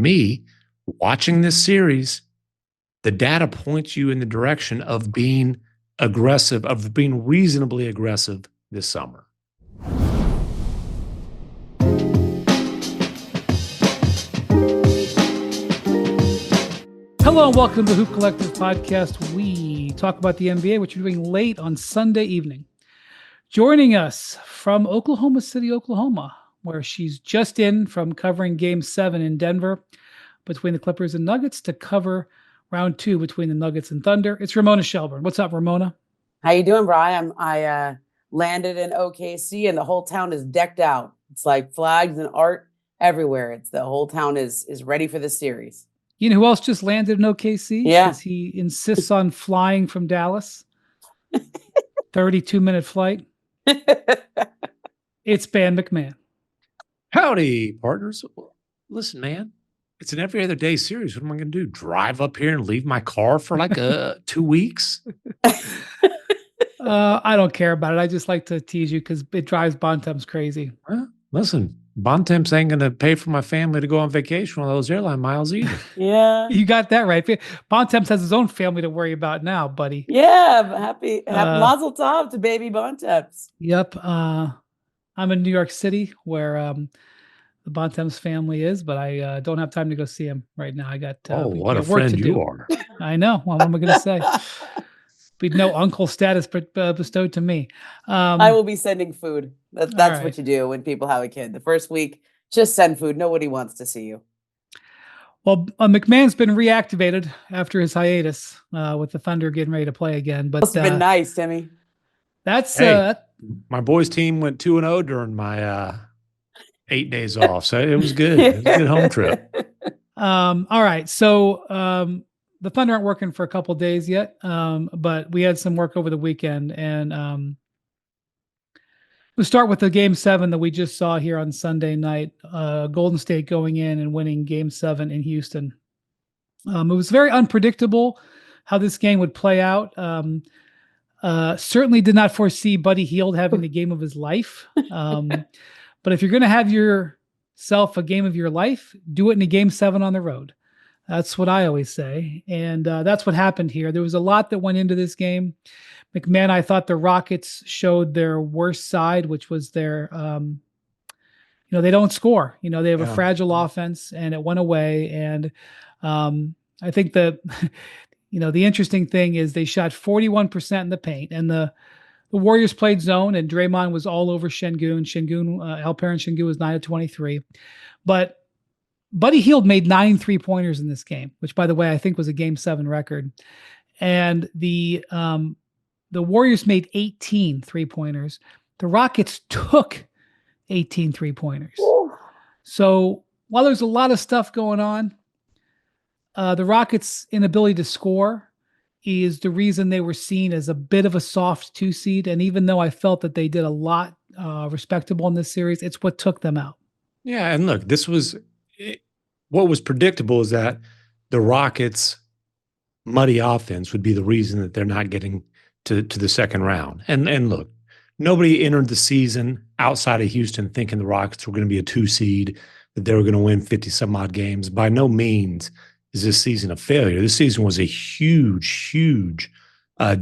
me, watching this series, the data points you in the direction of being aggressive, of being reasonably aggressive this summer. Hello and welcome to the Hoop Collective podcast. We talk about the NBA, which we're doing late on Sunday evening. Joining us from Oklahoma City, Oklahoma, where she's just in from covering Game 7 in Denver between the Clippers and Nuggets to cover Round 2 between the Nuggets and Thunder. It's Ramona Shelburne. What's up, Ramona? How you doing, Brian? I landed in OKC and the whole town is decked out. It's like flags and art everywhere. The whole town is ready for the series. You know who else just landed in OKC? Yeah. Because he insists on flying from Dallas. 32-minute flight. It's Ben MacMahon. Howdy, partners. Listen, man, it's an every other day series. What am I going to do? Drive up here and leave my car for like 2 weeks? I don't care about it. I just like to tease you because it drives Bontemps crazy. Listen, Bontemps ain't going to pay for my family to go on vacation on those airline miles either. Yeah. You got that right. Bontemps has his own family to worry about now, buddy. Yeah. Happy mazel tov to baby Bontemps. Yep. I'm in New York City where the Bontemps family is, but I don't have time to go see him right now. I got what a work friend to do. you are. I know. What am I going to say? Be no uncle status bestowed to me. I will be sending food. That's right. What you do when people have a kid. The first week, just send food. Nobody wants to see you. Well, MacMahon's been reactivated after his hiatus with the Thunder getting ready to play again. But it's been nice, Timmy. That's my boys' team went 2-0 during my 8 days off, so it was good. It was a good home trip. All right, so the Thunder aren't working for a couple of days yet, but we had some work over the weekend, and we'll start with the Game 7 that we just saw here on Sunday night. Golden State going in and winning Game 7 in Houston. It was very unpredictable how this game would play out. Certainly did not foresee Buddy Hield having the game of his life. But if you're going to have yourself a game of your life, do it in a Game 7 on the road. That's what I always say. And that's what happened here. There was a lot that went into this game. MacMahon, I thought the Rockets showed their worst side, which was their, they don't score. They have a fragile offense, and it went away. And I think the interesting thing is they shot 41% in the paint, and the Warriors played zone, and Draymond was all over Şengün. Alperen Şengün was 9 of 23. But Buddy Hield made 9 3-pointers in this game, which, by the way, I think was a Game 7 record. And the Warriors made 18 3-pointers. The Rockets took 18 3-pointers. Ooh. So while there's a lot of stuff going on, the Rockets' inability to score is the reason they were seen as a bit of a soft 2 seed. And even though I felt that they did a lot respectable in this series, it's what took them out. Yeah, and look, what was predictable is that the Rockets' muddy offense would be the reason that they're not getting to the second round. And look, nobody entered the season outside of Houston thinking the Rockets were going to be a 2 seed, that they were going to win 50-some-odd games. By no means is this season a failure. This season was a huge, huge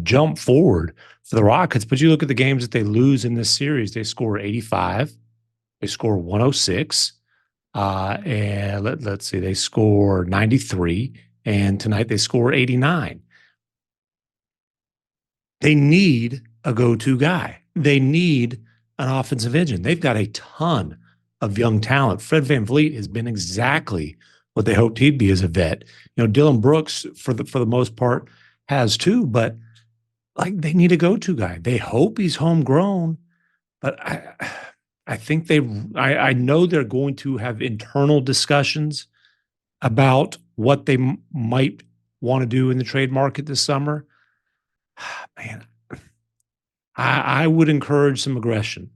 jump forward for the Rockets. But you look at the games that they lose in this series, they score 85, they score 106, and let's see, they score 93, and tonight they score 89. They need a go-to guy. They need an offensive engine. They've got a ton of young talent. Fred VanVleet has been exactly what they hoped he'd be as a vet. Dylan Brooks, for the most part, has too, but they need a go-to guy. They hope he's homegrown, but I think I know they're going to have internal discussions about what they might want to do in the trade market this summer. Man, I would encourage some aggression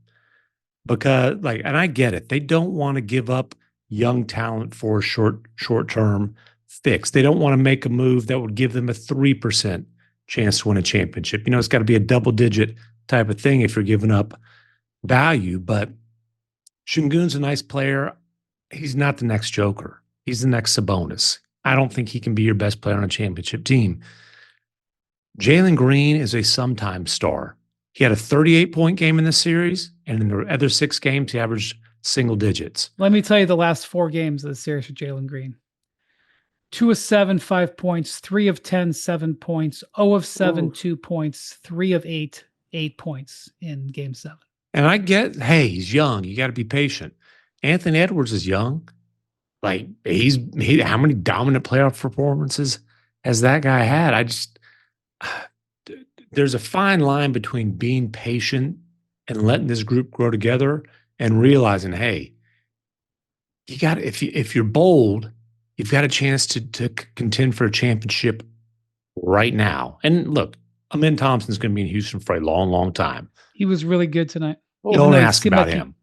because, and I get it. They don't want to give up young talent for a short-term fix. They don't want to make a move that would give them a 3% chance to win a championship. It's got to be a double-digit type of thing if you're giving up value. But Şengün's a nice player. He's not the next Joker. He's the next Sabonis. I don't think he can be your best player on a championship team. Jalen Green is a sometime star. He had a 38-point game in this series, and in the other 6 games, he averaged single digits. Let me tell you the last 4 games of the series for Jalen Green. 2 of 7, 5 points, 3 of 10, 7 points, 0 of 7, Ooh. 2 points, 3 of 8, 8 points in game 7. And I get, hey, he's young. You got to be patient. Anthony Edwards is young. Like, how many dominant playoff performances has that guy had? There's a fine line between being patient and letting this group grow together and realizing, hey, you got, if you're bold, you've got a chance to contend for a championship right now. And look, Amin Thompson's going to be in Houston for a long, long time. He was really good tonight. Don't ask about him.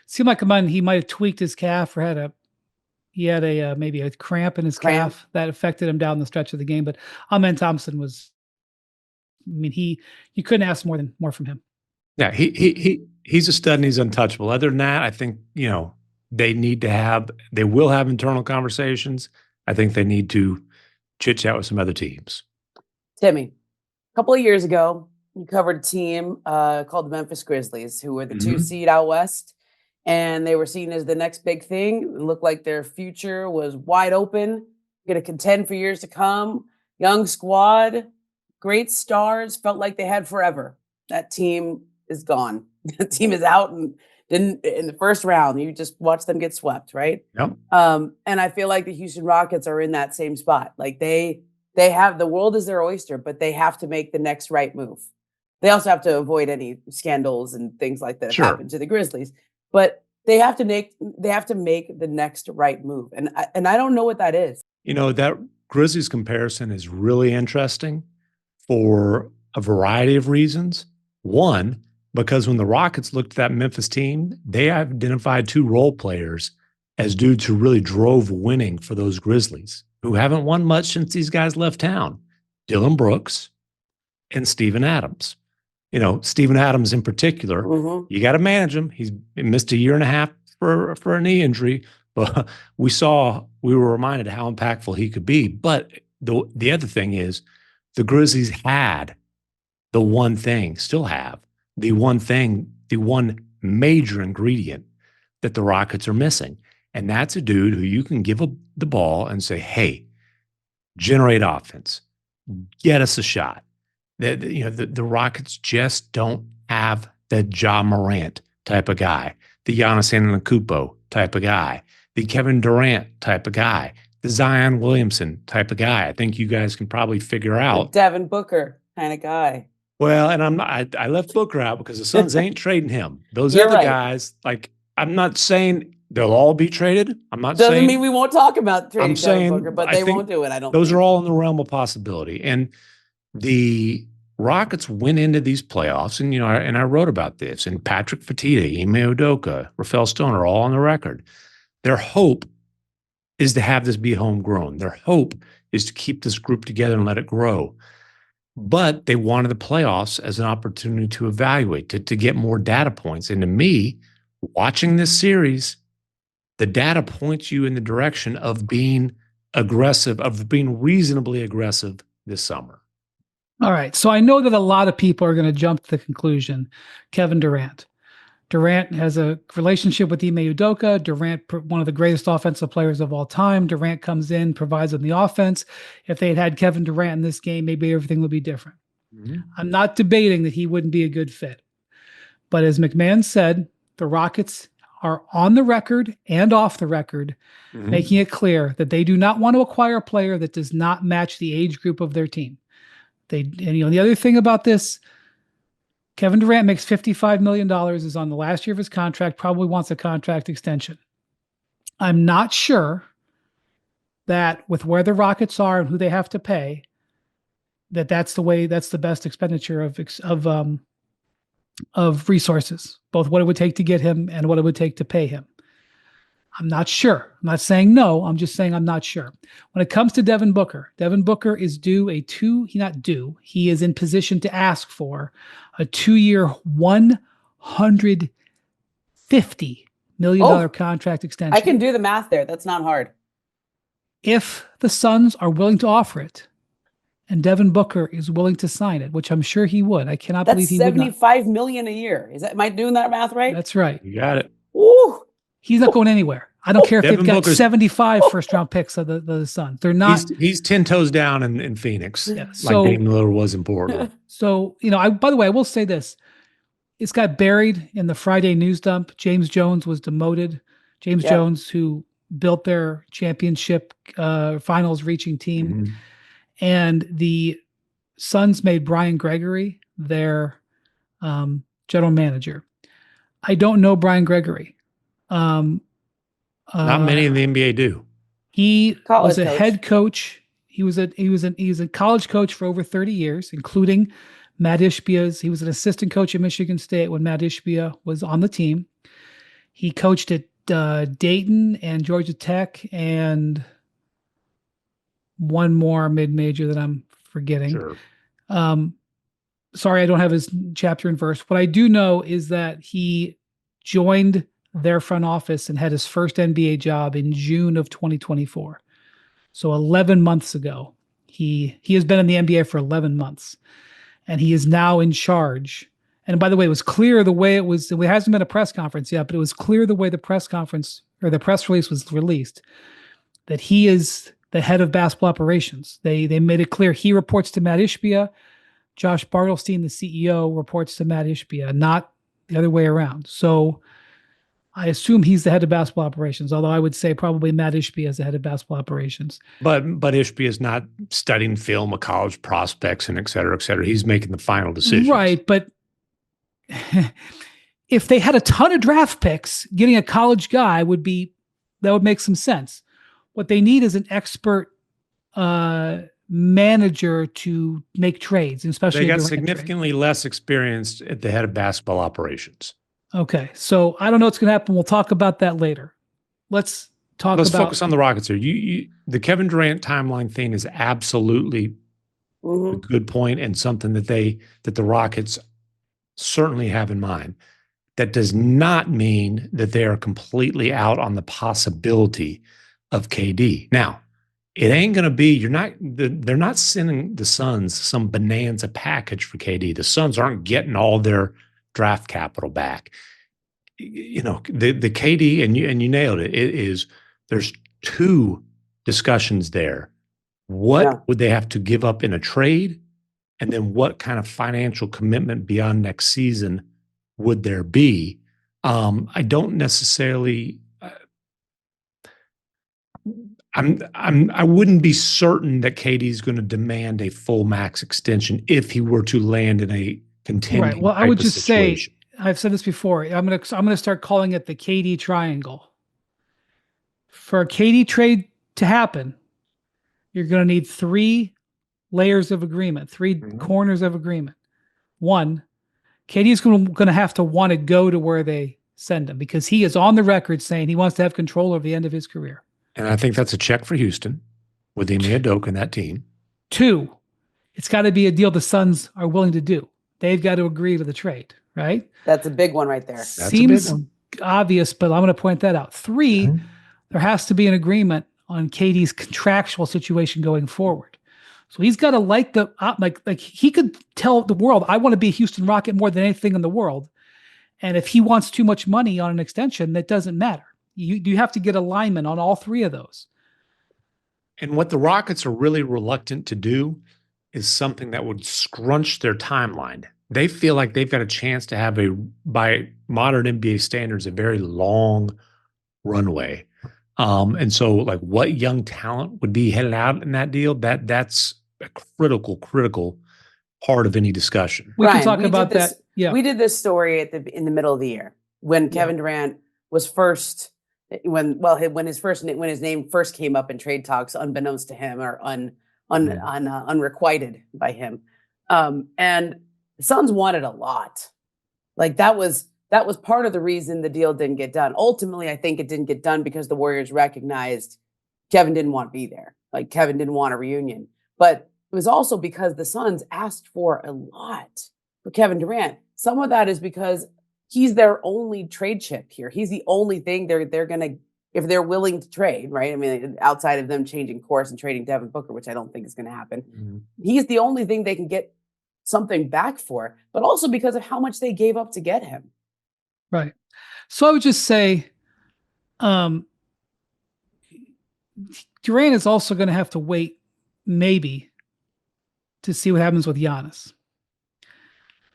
Seemed like he might have tweaked his calf or had maybe a cramp in his calf that affected him down the stretch of the game. But Amin Thompson was, you couldn't ask more from him. Yeah, he's a stud and he's untouchable. Other than that, I think, they will have internal conversations. I think they need to chit chat with some other teams. Timmy, a couple of years ago, you covered a team called the Memphis Grizzlies, who were the 2 seed out west, and they were seen as the next big thing. It looked like their future was wide open, going to contend for years to come. Young squad, great stars, felt like they had forever. That team is gone. The team is out and didn't in the first round. You just watch them get swept, right? Yep. And I feel like the Houston Rockets are in that same spot. Like they have, the world is their oyster, but they have to make the next right move. They also have to avoid any scandals and things like that happen to the Grizzlies. But they have to make the next right move. And I don't know what that is. That Grizzlies comparison is really interesting for a variety of reasons. One, because when the Rockets looked at that Memphis team, they identified 2 role players as dudes who really drove winning for those Grizzlies, who haven't won much since these guys left town. Dylan Brooks and Steven Adams. Steven Adams in particular, you got to manage him. He's missed 1.5 years for a knee injury, but we were reminded how impactful he could be. But the other thing is the Grizzlies had the one thing, still have the one thing, the one major ingredient that the Rockets are missing. And that's a dude who you can give the ball and say, hey, generate offense, get us a shot. The Rockets just don't have the Ja Morant type of guy, the Giannis Antetokounmpo type of guy, the Kevin Durant type of guy, the Zion Williamson type of guy. I think you guys can probably figure out. The Devin Booker kind of guy. Well, and I left Booker out because the Suns ain't trading him. Those other guys, I'm not saying they'll all be traded. I'm not saying. Doesn't mean we won't talk about trading Devin Booker, but they won't do it. I don't. Those are all in the realm of possibility. And the Rockets went into these playoffs, and I wrote about this. And Patrick Fatita, Ime Udoka, Rafael Stone are all on the record. Their hope is to have this be homegrown. Their hope is to keep this group together and let it grow. But they wanted the playoffs as an opportunity to evaluate, to get more data points. And to me, watching this series, the data points you in the direction of being aggressive, of being reasonably aggressive this summer. All right. So I know that a lot of people are going to jump to the conclusion, Kevin Durant. Durant has a relationship with Ime Udoka. Durant, one of the greatest offensive players of all time. Durant comes in, provides them the offense. If they had Kevin Durant in this game, maybe everything would be different. I'm not debating that he wouldn't be a good fit. But as MacMahon said, the Rockets are on the record and off the record, making it clear that they do not want to acquire a player that does not match the age group of their team. The other thing about this, Kevin Durant makes $55 million, is on the last year of his contract, probably wants a contract extension. I'm not sure that with where the Rockets are and who they have to pay, that's the best expenditure of resources, both what it would take to get him and what it would take to pay him. I'm not sure. I'm not saying no. I'm just saying I'm not sure. When it comes to Devin Booker is due he is in position to ask for a 2-year, $150 million contract extension. I can do the math there. That's not hard. If the Suns are willing to offer it, and Devin Booker is willing to sign it, which I'm sure he would. I cannot That's believe he would not. $75 million a year. Am I doing that math right? That's right. You got it. Ooh. He's not going anywhere. I don't care if Devin they've got Booker's- 75 first-round picks of the Suns. They're not. He's 10 toes down in Phoenix. Yeah, Like so, Damian Lillard was in Portland. So, by the way, I will say this. It's got buried in the Friday news dump. James Jones was demoted. James Jones, who built their championship finals reaching team. Mhm. And the Suns made Brian Gregory their general manager. I don't know Brian Gregory. Not many in the NBA do. He College was a coach. head coach. He was a college coach for over 30 years, including Matt Ishbia's. He was an assistant coach at Michigan State when Matt Ishbia was on the team. He coached at Dayton and Georgia Tech and one more mid-major that I'm forgetting. Sure. Sorry, I don't have his chapter and verse. What I do know is that he joined their front office and had his first NBA job in June of 2024. So 11 months ago. He has been in the NBA for 11 months, and he is now in charge. And by the way, it was clear the way it was. It hasn't been a press conference yet, but it was clear the way the press conference or the press release was released that he is the head of basketball operations. They made it clear he reports to Matt Ishbia. Josh Bartelstein, the CEO, reports to Matt Ishbia, not the other way around. So I assume he's the head of basketball operations, although I would say probably Matt Ishbia is the head of basketball operations. But Ishbia is not studying film of college prospects and et cetera, et cetera. He's making the final decisions. Right, but if they had a ton of draft picks, getting a college guy would make some sense. What they need is an expert manager to make trades, especially They got Durant significantly less experience at the head of basketball operations. Okay, so I don't know what's going to happen. We'll talk about that later. Let's focus on the Rockets here. The Kevin Durant timeline thing is absolutely a good point and something that the Rockets certainly have in mind. That does not mean that they are completely out on the possibility of KD. Now, it ain't going to be, they're not sending the Suns some bonanza package for KD. The Suns aren't getting all their draft capital back. The KD, and you nailed it. There's two discussions there. What would they have to give up in a trade? And then what kind of financial commitment beyond next season would there be? I don't necessarily, I wouldn't be certain that KD is going to demand a full max extension if he were to land in a contending. Right. Well, I would just situation. say, I've said this before. I'm gonna start calling it the KD triangle. For a KD trade to happen, you're gonna need 3 layers of agreement, 3 corners of agreement. One, KD is gonna have to want to go to where they send him because he is on the record saying he wants to have control over the end of his career. And I think that's a check for Houston with Ime Udoka and that team. 2, it's got to be a deal the Suns are willing to do. They've got to agree to the trade, right? That's a big one right there. Seems obvious, but I'm going to point that out. 3, there has to be an agreement on KD's contractual situation going forward. So he's got to like he could tell the world, I want to be a Houston Rocket more than anything in the world. And if he wants too much money on an extension, that doesn't matter. You have to get alignment on all 3 of those. And what the Rockets are really reluctant to do is something that would scrunch their timeline. They feel like they've got a chance to have by modern NBA standards, a very long runway. And so like what young talent would be headed out in that deal, that's a critical part of any discussion. We can talk about that. Yeah. We did this story in the middle of the year when Kevin Durant was first, when his name first came up in trade talks, unbeknownst to him or unrequited by him. And the Suns wanted a lot. Like that was part of the reason the deal didn't get done. Ultimately, I think it didn't get done because the Warriors recognized Kevin didn't want to be there. Like Kevin didn't want a reunion. But it was also because the Suns asked for a lot for Kevin Durant. Some of that is because he's their only trade chip here. He's the only thing they're going to if they're willing to trade, right? I mean, outside of them changing course and trading Devin Booker, which I don't think is going to happen, he's the only thing they can get something back for, but also because of how much they gave up to get him. Right. So I would just say, Durant is also going to have to wait, maybe, to see what happens with Giannis.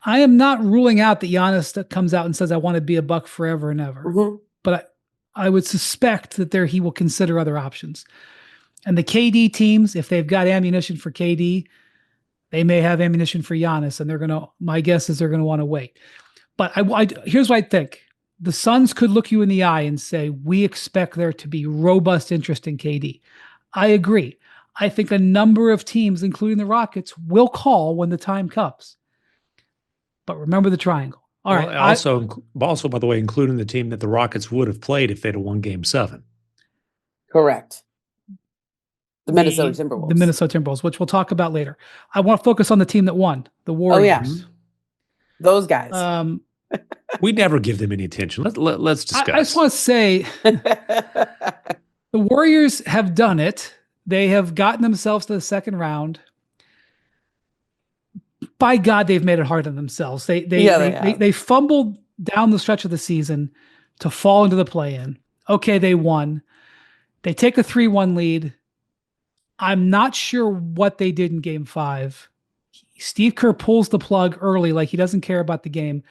I am not ruling out that Giannis that comes out and says, I want to be a Buck forever and ever. But I would suspect that he will consider other options. And the KD teams, if they've got ammunition for KD, they may have ammunition for Giannis, and my guess is they're going to want to wait. But here's what I think. The Suns could look you in the eye and say, we expect there to be robust interest in KD. I agree. I think a number of teams, including the Rockets, will call when the time comes. But remember the triangle. All right. Also, by the way, including the team that the Rockets would have played if they'd have won Game 7. Correct. The Minnesota Timberwolves. The Minnesota Timberwolves, which we'll talk about later. I want to focus on the team that won, the Warriors. Oh, yeah. Those guys. We never give them any attention. Let's discuss. I just want to say the Warriors have done it. They have gotten themselves to the second round. By God, they've made it hard on themselves. They fumbled down the stretch of the season to fall into the play-in. Okay, they won. They take a 3-1 lead. I'm not sure what they did in Game 5. Steve Kerr pulls the plug early, like he doesn't care about the game.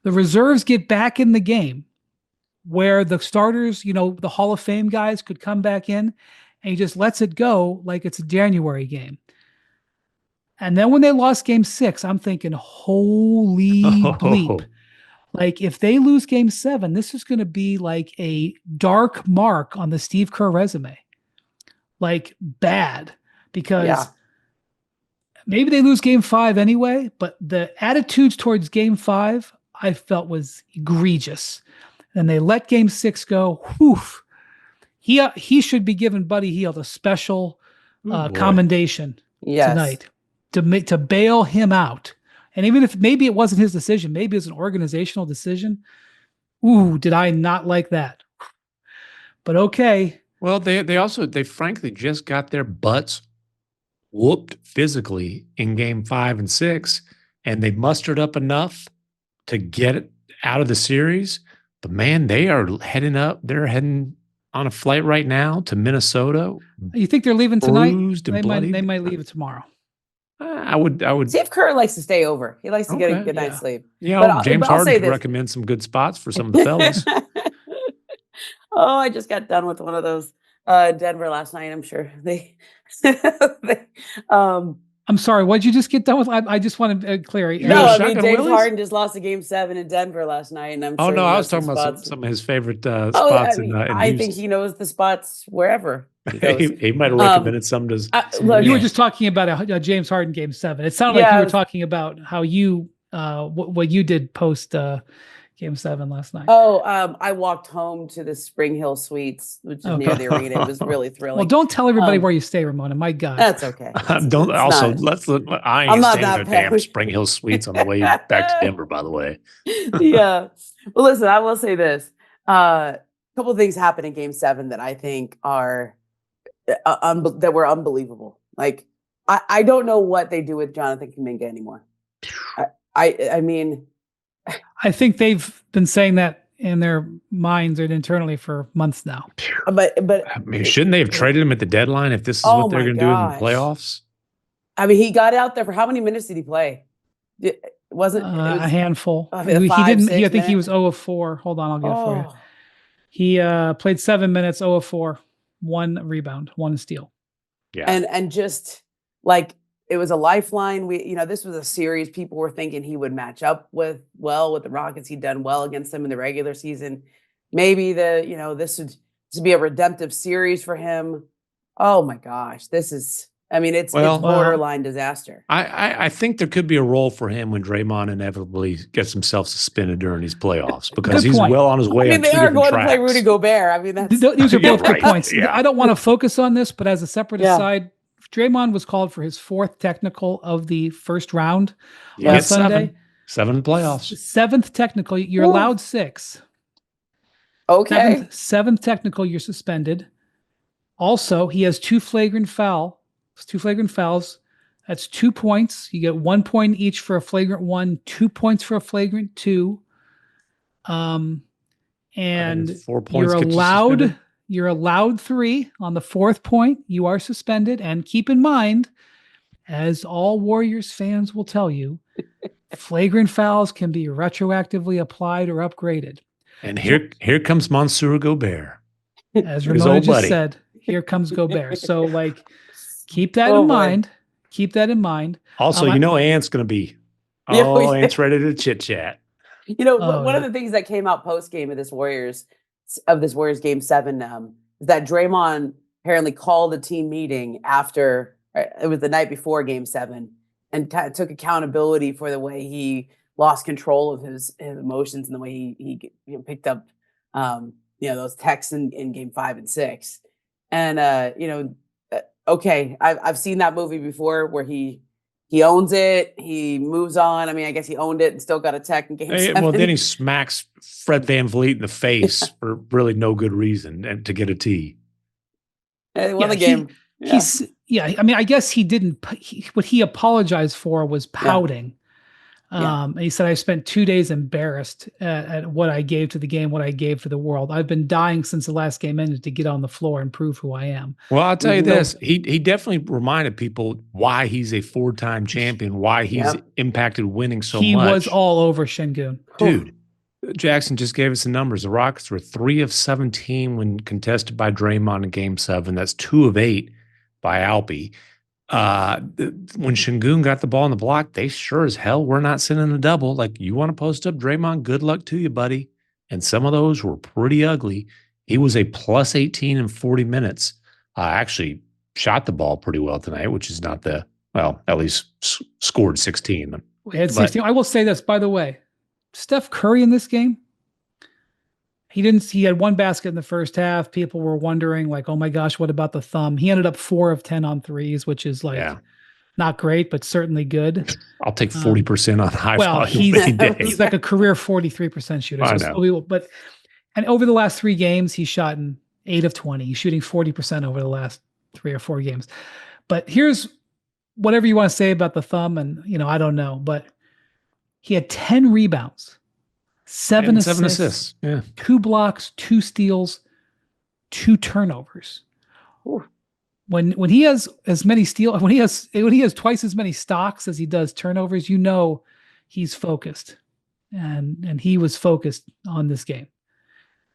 The reserves get back in the game where the starters, the Hall of Fame guys could come back in, and he just lets it go like it's a January game. And then when they lost Game 6, I'm thinking, holy bleep. Like, if they lose Game 7, this is going to be like a dark mark on the Steve Kerr resume. Like, bad. Because maybe they lose Game 5 anyway, but the attitudes towards Game 5 I felt was egregious. And they let Game 6 go. Whew. He should be given Buddy Hield a special commendation tonight to bail him out. And even if maybe it wasn't his decision, maybe it was an organizational decision. Ooh, did I not like that? But okay. Well, they frankly just got their butts whooped physically in Game 5 and 6, and they mustered up enough to get it out of the series. But man, they are heading up. They're heading on a flight right now to Minnesota. You think they're leaving tonight? They might might leave it tomorrow. I would. Steve Kerr likes to stay over. He likes to get a good night's sleep. Yeah, James Harden could recommend some good spots for some of the fellas. I just got done with one of those Denver last night. I'm sure I'm sorry. What'd you just get done with? I just want to clear. No, I mean James Harden just lost a Game 7 in Denver last night, and I'm. Oh sure no, I was talking about some of his favorite spots. I think he knows the spots wherever. He might have recommended some to. You were just talking about a James Harden Game 7. It sounded like you were talking about how you what you did post Game 7 last night. I walked home to the Spring Hill Suites, which is near the arena. It was really thrilling. Well, don't tell everybody where you stay, Ramona. My God. That's okay. I ain't staying in the damn Spring Hill Suites on the way back to Denver, by the way. Yeah. Well, listen, I will say this. A couple of things happened in Game 7 that I think are that were unbelievable. Like, I don't know what they do with Jonathan Kuminga anymore. I mean, I think they've been saying that in their minds and internally for months now. But I mean, shouldn't they have traded him at the deadline if this is what they're going to do in the playoffs? I mean, he got out there for how many minutes did he play? It was a handful. I He didn't. I think he was 0 of 4. Hold on, I'll get it for you. He played 7 minutes, 0 of 4, 1 rebound, 1 steal. Yeah, and just like. It was a lifeline. This was a series people were thinking he would match up with the Rockets. He'd done well against them in the regular season. Maybe this would be a redemptive series for him. Oh my gosh, it's borderline disaster. I think there could be a role for him when Draymond inevitably gets himself suspended during these playoffs because he's well on his way. I mean, they are going to play Rudy Gobert. I mean, these are both good points. Yeah. I don't want to focus on this, but as a separate aside. Draymond was called for his 4th technical of the first round on Sunday. 7 playoffs. 7th technical. You're allowed 6. Okay. Seventh technical, you're suspended. Also, he has two flagrant fouls. That's 2 points. You get 1 point each for a flagrant one, 2 points for a flagrant two. And 4 points you're allowed 3 on the 4th point. You are suspended. And keep in mind, as all Warriors fans will tell you, flagrant fouls can be retroactively applied or upgraded. And here comes Mansour Gobert. As Ramona just said, here comes Gobert. So, like, keep that in mind. Keep that in mind. Also, Ant's going to be, Ant's ready to chit chat. One of the things that came out post game of this Warriors game 7 is that Draymond apparently called a team meeting after it was the night before game 7 and kind of took accountability for the way he lost control of his emotions and the way he picked up those texts in game 5 and 6. And okay, I've seen that movie before where he owns it. He moves on. I mean, I guess he owned it and still got a tech in game 7. Well, then he smacks Fred VanVleet in the face for really no good reason and to get a T. He won the game. I mean, I guess he didn't. What he apologized for was pouting. And he said, I spent 2 days embarrassed at what I gave to the game, what I gave to the world. I've been dying since the last game ended to get on the floor and prove who I am. Well, I'll tell you this. He definitely reminded people why he's a 4-time champion, why he's impacted winning so much. He was all over Şengün. Dude, Jackson just gave us the numbers. The Rockets were 3 of 17 when contested by Draymond in game 7. That's 2 of 8 by Alpi. When Şengün got the ball in the block, they sure as hell were not sending a double. Like, you want to post up Draymond, good luck to you, buddy. And some of those were pretty ugly. He was a plus 18 in 40 minutes. Actually shot the ball pretty well tonight, which is not at least scored 16. We had 16. I will say this, by the way, Steph Curry in this game, he had 1 basket in the first half. People were wondering, like, oh my gosh, what about the thumb? He ended up 4 of 10 on threes, which is not great, but certainly good. I'll take 40% on high volume any day. He's like a career 43% shooter. And over the last 3 games, he's shot in 8 of 20. He's shooting 40% over the last 3 or 4 games. But here's whatever you want to say about the thumb, and I don't know, but he had 10 rebounds. 7 assists, 2 blocks, 2 steals, 2 turnovers. Ooh. When he has as many steals, when he has twice as many stocks as he does turnovers, he's focused, and he was focused on this game.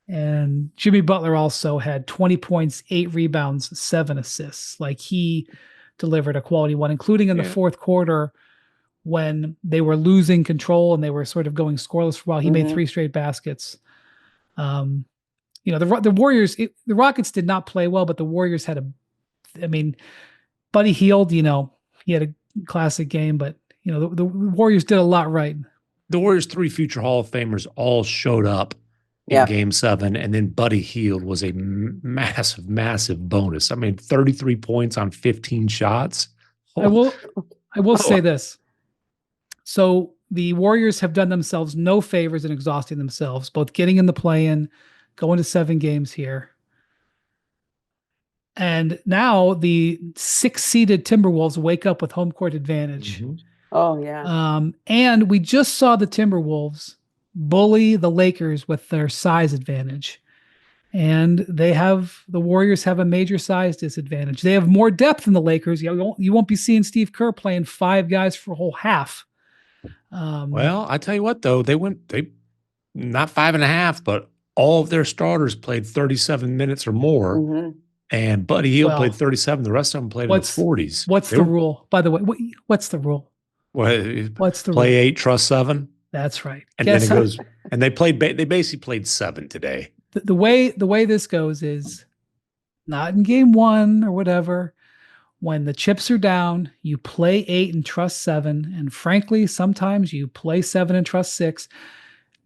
And Jimmy Butler also had 20 points, 8 rebounds, 7 assists. Like, he delivered a quality one, including in the 4th quarter, when they were losing control and they were sort of going scoreless for a while. He made 3 straight baskets. The Warriors, the Rockets did not play well, but the Warriors had Buddy Hield, he had a classic game, but the Warriors did a lot right. The Warriors' 3 future Hall of Famers all showed up in game 7, and then Buddy Hield was a massive, massive bonus. 33 points on 15 shots. Oh. I will say this. So the Warriors have done themselves no favors in exhausting themselves, both getting in the play-in, going to 7 games here. And now the 6-seeded Timberwolves wake up with home court advantage. Mm-hmm. Oh, yeah. And we just saw the Timberwolves bully the Lakers with their size advantage. And the Warriors have a major size disadvantage. They have more depth than the Lakers. You won't be seeing Steve Kerr playing 5 guys for a whole half. Well, I tell you what, though, they not 5.5, but all of their starters played 37 minutes or more. Mm-hmm. And Buddy Hield played 37. The rest of them played in the 40s. What's the rule? By the way, what's the rule? What's the play rule? 8, trust 7. That's right. And then it goes. And they basically played 7 today. The way this goes is not in game 1 or whatever. When the chips are down, you play 8 and trust 7. And frankly, sometimes you play 7 and trust 6.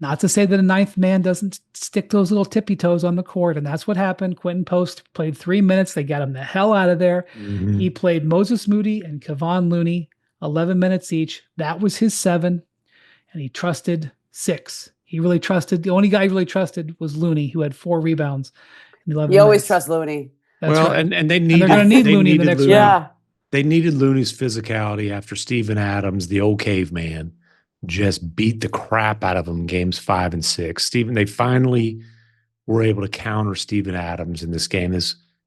Not to say that a 9th man doesn't stick those little tippy toes on the court. And that's what happened. Quentin Post played 3 minutes. They got him the hell out of there. Mm-hmm. He played Moses Moody and Kevon Looney, 11 minutes each. That was his 7. And he trusted 6. The only guy he really trusted was Looney, who had 4 rebounds in 11 You always minutes. trust Looney. That's well, right. and they And needed. they're going to need they Looney in the needed next Looney. round. Yeah. They needed Looney's physicality after Steven Adams, the old caveman, just beat the crap out of him games 5 and 6. They finally were able to counter Steven Adams in this game.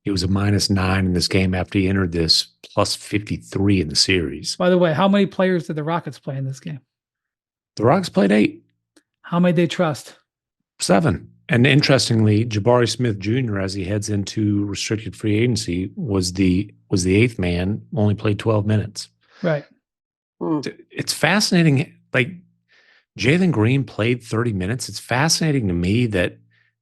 He was a -9 in this game after he entered this plus 53 in the series. By the way, how many players did the Rockets play in this game? The Rockets played 8. How many they trust? 7. And interestingly, Jabari Smith Jr., as he heads into restricted free agency, was the 8th man, only played 12 minutes. Right. It's fascinating. Like, Jalen Green played 30 minutes. It's fascinating to me that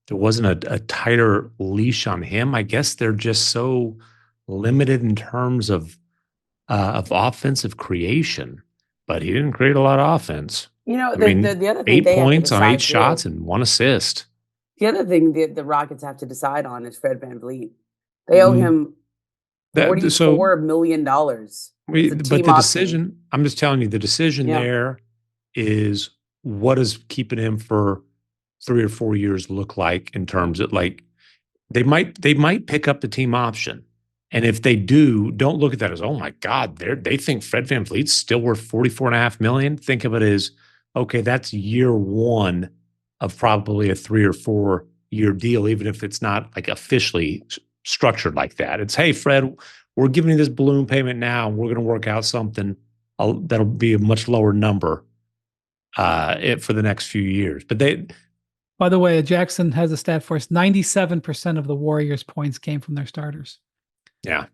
there wasn't a tighter leash on him. I guess they're just so limited in terms of offensive creation, but he didn't create a lot of offense. The other thing 8 they have to points on 8 decide, shots too. and 1 assist. The other thing the Rockets have to decide on is Fred VanVleet. They owe him $44 million. But the decision, I'm just telling you, the decision there is what does keeping him for 3 or 4 years look like in terms of, like, they might pick up the team option. And if they do, don't look at that as, oh my God, they think Fred VanVleet's still worth $44.5 million. Think of it as, okay, that's year 1 of probably a 3 or 4 year deal, even if it's not like officially structured like that. It's, hey, Fred, we're giving you this balloon payment now, and we're going to work out something that'll be a much lower number for the next few years. But by the way, Jackson has a stat for us. 97% of the Warriors' points came from their starters. Yeah.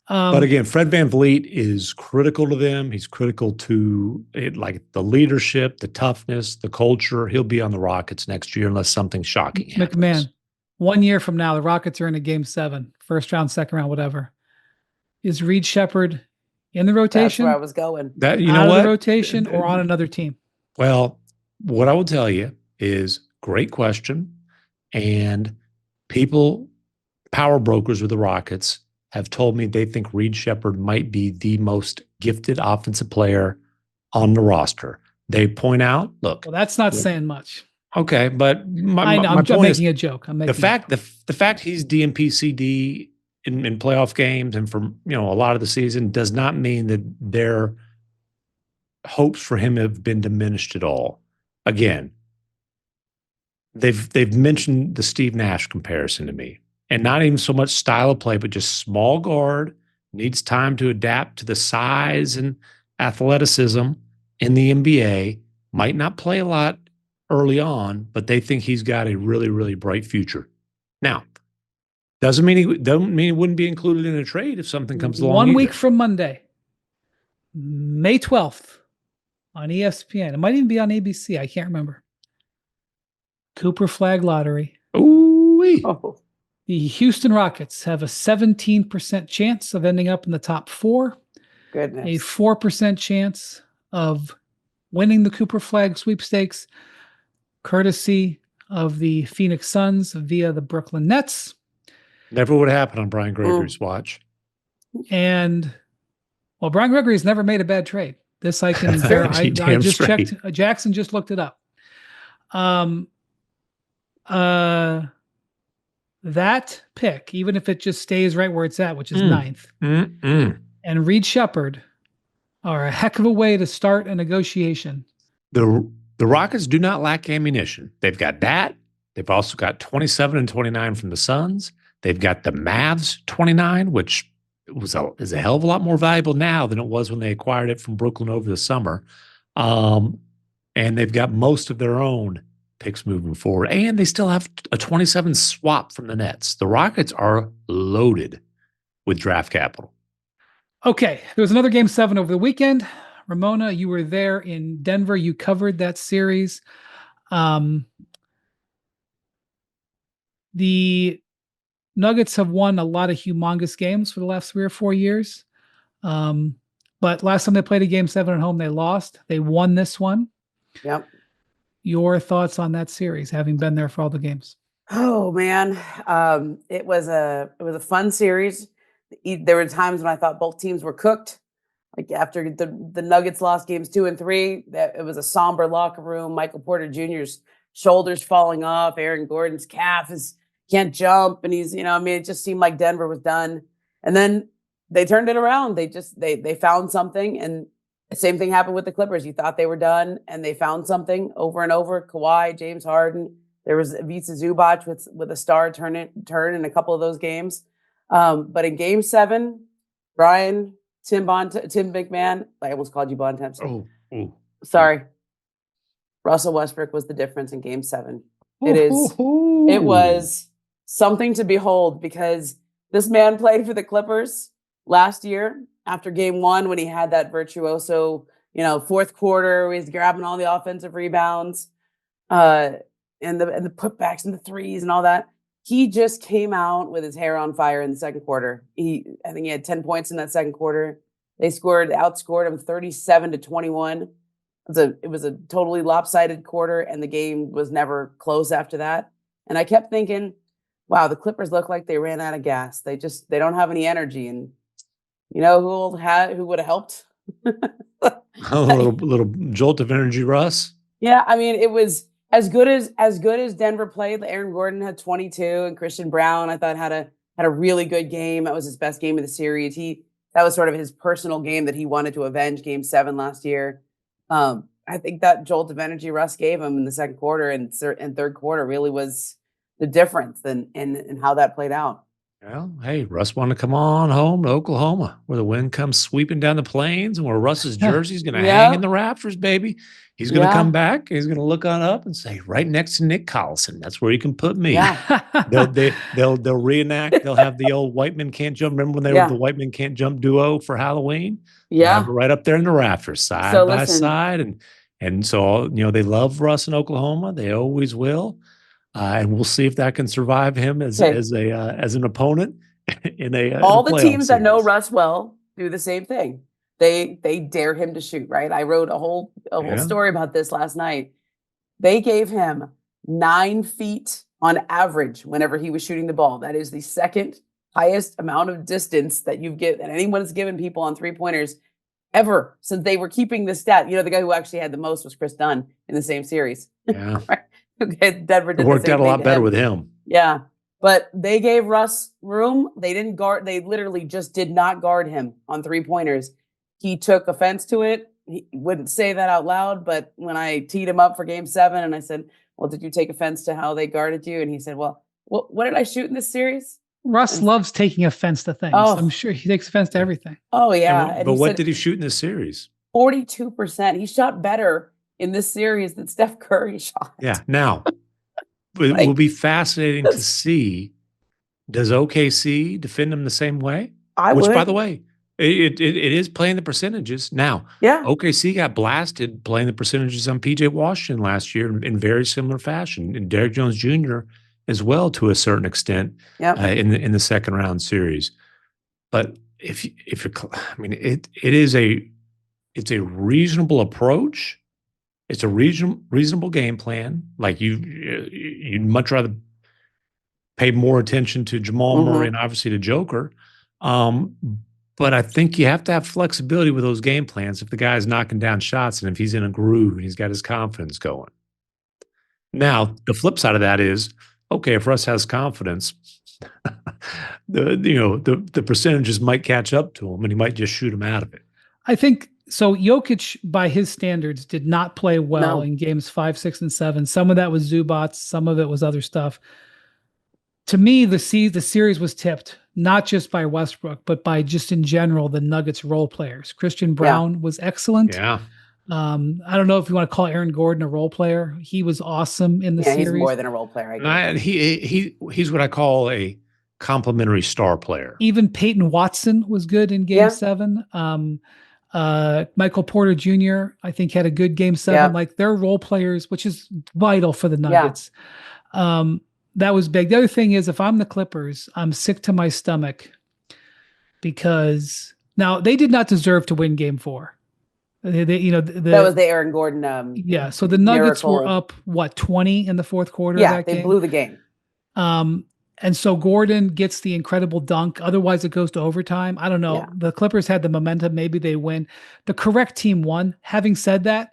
But again, Fred VanVleet is critical to them. He's critical to it, like the leadership, the toughness, the culture. He'll be on the Rockets next year unless something shocking happens. MacMahon, 1 year from now, the Rockets are in a game 7, first round, second round, whatever. Is Reed Shepherd in the rotation? That's where I was going. That, you out know of what? the rotation or on another team? Well, what I will tell you is great question. And power brokers with the Rockets have told me they think Reed Shepherd might be the most gifted offensive player on the roster. They point out, look. Well, that's not saying much. Okay, but my I'm point making is, a joke. the fact he's DNP CD in playoff games and for a lot of the season does not mean that their hopes for him have been diminished at all. Again, they've mentioned the Steve Nash comparison to me. And not even so much style of play, but just small guard, needs time to adapt to the size and athleticism in the NBA, might not play a lot early on, but they think he's got a really, really bright future. Now, doesn't mean he wouldn't be included in a trade if something comes along. 1 week from Monday, May 12th on ESPN. It might even be on ABC. I can't remember. Cooper Flag Lottery. Ooh-wee. Oh. The Houston Rockets have a 17% chance of ending up in the top 4. Goodness. A 4% chance of winning the Cooper Flag sweepstakes, courtesy of the Phoenix Suns via the Brooklyn Nets. Never would happen on Brian Gregory's watch. And, well, Brian Gregory's never made a bad trade. This I can verify. I just checked. Jackson just looked it up. That pick, even if it just stays right where it's at, which is 9th, and Reed Shepherd are a heck of a way to start a negotiation. The Rockets do not lack ammunition. They've got that. They've also got 27 and 29 from the Suns. They've got the Mavs 29, which is a hell of a lot more valuable now than it was when they acquired it from Brooklyn over the summer. And they've got most of their own picks moving forward. And they still have a 27 swap from the Nets. The Rockets are loaded with draft capital. Okay. There was another game 7 over the weekend. Ramona, you were there in Denver. You covered that series. The Nuggets have won a lot of humongous games for the last 3 or 4 years. But last time they played a game 7 at home, they lost. They won this one. Yep. Your thoughts on that series, having been there for all the games? Oh man, it was a fun series. There were times when I thought both teams were cooked. Like after the Nuggets lost games 2 and 3, that it was a somber locker room. Michael Porter Jr.'s shoulders falling off. Aaron Gordon's calf can't jump, and he's, I mean, it just seemed like Denver was done. And then they turned it around. They found something, and the same thing happened with the Clippers. You thought they were done, and they found something over and over. Kawhi, James Harden. There was Ivica Zubac with a star turn in a couple of those games. But in Game 7, Brian, Tim MacMahon, I almost called you Bontemps. Sorry. Russell Westbrook was the difference in Game 7. It was something to behold, because this man played for the Clippers last year after Game 1 when he had that virtuoso, fourth quarter where he's grabbing all the offensive rebounds, and the putbacks and the threes and all that. He just came out with his hair on fire in the second quarter. I think he had 10 points in that second quarter. They outscored him 37-21. It was a totally lopsided quarter, and the game was never close after that. And I kept thinking, wow, the Clippers look like they ran out of gas. They don't have any energy. And who would have helped? A little jolt of energy, Russ. Yeah, I mean, it was as good as Denver played. Aaron Gordon had 22, and Christian Brown, I thought, had a really good game. That was his best game of the series. That was sort of his personal game that he wanted to avenge Game 7 last year. I think that jolt of energy Russ gave him in the second quarter and third quarter really was the difference in how that played out. Well, hey, Russ wanted to come on home to Oklahoma, where the wind comes sweeping down the plains, and where Russ's jersey is going to hang in the rafters, baby. He's going to come back. He's going to look on up and say, right next to Nick Collison, that's where you can put me. Yeah. They'll reenact. They'll have the old White Men Can't Jump. Remember when they were the White Men Can't Jump duo for Halloween? Yeah. Right up there in the rafters, side by side. And so, they love Russ in Oklahoma. They always will. And we'll see if that can survive him as an opponent in all the teams that know series. Russ well do the same thing. They dare him to shoot, right? I wrote a whole story about this last night. They gave him 9 feet on average whenever he was shooting the ball. That is the second highest amount of distance that anyone has given people on 3-pointers ever since they were keeping the stat. The guy who actually had the most was Chris Dunn in the same series. Yeah. Right? Denver did it worked out a lot better with him. Yeah. But they gave Russ room. They didn't guard. They literally just did not guard him on 3-pointers. He took offense to it. He wouldn't say that out loud, but when I teed him up for Game 7 and I said, well, did you take offense to how they guarded you? And he said, well, what did I shoot in this series? Russ loves taking offense to things. Oh. I'm sure he takes offense to everything. Oh, yeah. But what did he shoot in this series? 42%. He shot better in this series than Steph Curry shot. Yeah. Now, it will be fascinating to see, does OKC defend him the same way? Which, by the way, it is playing the percentages. Now, OKC got blasted playing the percentages on PJ Washington last year in very similar fashion, and Derrick Jones Jr. as well to a certain extent in the second round series. But if you're, I mean, it's a reasonable approach. It's a reasonable game plan. Like you'd much rather pay more attention to Jamal Murray and obviously to Joker. But I think you have to have flexibility with those game plans if the guy's knocking down shots and if he's in a groove and he's got his confidence going. Now, the flip side of that is, okay, if Russ has confidence, the percentages might catch up to him and he might just shoot him out of it. I think so. Jokic, by his standards, did not play well in games 5, 6, and 7. Some of that was Zubac, some of it was other stuff. To me, the series was tipped not just by Westbrook, but by just in general the Nuggets role players. Christian Brown was excellent. Yeah. I don't know if you want to call Aaron Gordon a role player. He was awesome in the series. He's more than a role player. He's what I call a complimentary star player. Even Peyton Watson was good in Game 7. Michael Porter Jr. I think had a good Game 7. Yeah. Like they're role players, which is vital for the Nuggets. That was big. The other thing is, if I'm the Clippers, I'm sick to my stomach because now they did not deserve to win Game 4. That was the Aaron Gordon. So the Nuggets miracle. were up 20 in the fourth quarter. Yeah, of that they game? blew the game. And so Gordon gets the incredible dunk. Otherwise, it goes to overtime. I don't know. Yeah. The Clippers had the momentum. Maybe they win. The correct team won. Having said that,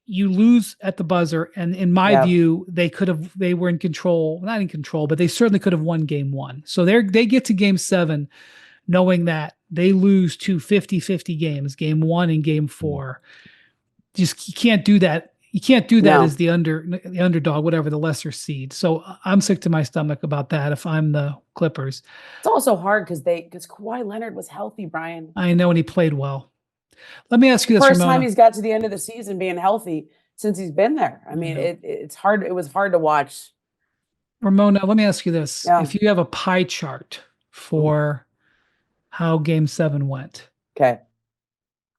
you lose at the buzzer. And in my Yep. view, they were in control, not in control, but they certainly could have won game 1. So they get to game 7 knowing that they lose 2 50-50 games, game 1 and game 4. You can't do that. You can't do that as the underdog, whatever, the lesser seed. So I'm sick to my stomach about that if I'm the Clippers. It's also hard because Kawhi Leonard was healthy, Brian. I know, and he played well. Let me ask you this, First Ramona. time he's got to the end of the season being healthy since he's been there. I mean, it's hard. It was hard to watch. Ramona, let me ask you this. Yeah. If you have a pie chart for how game 7 went, Okay,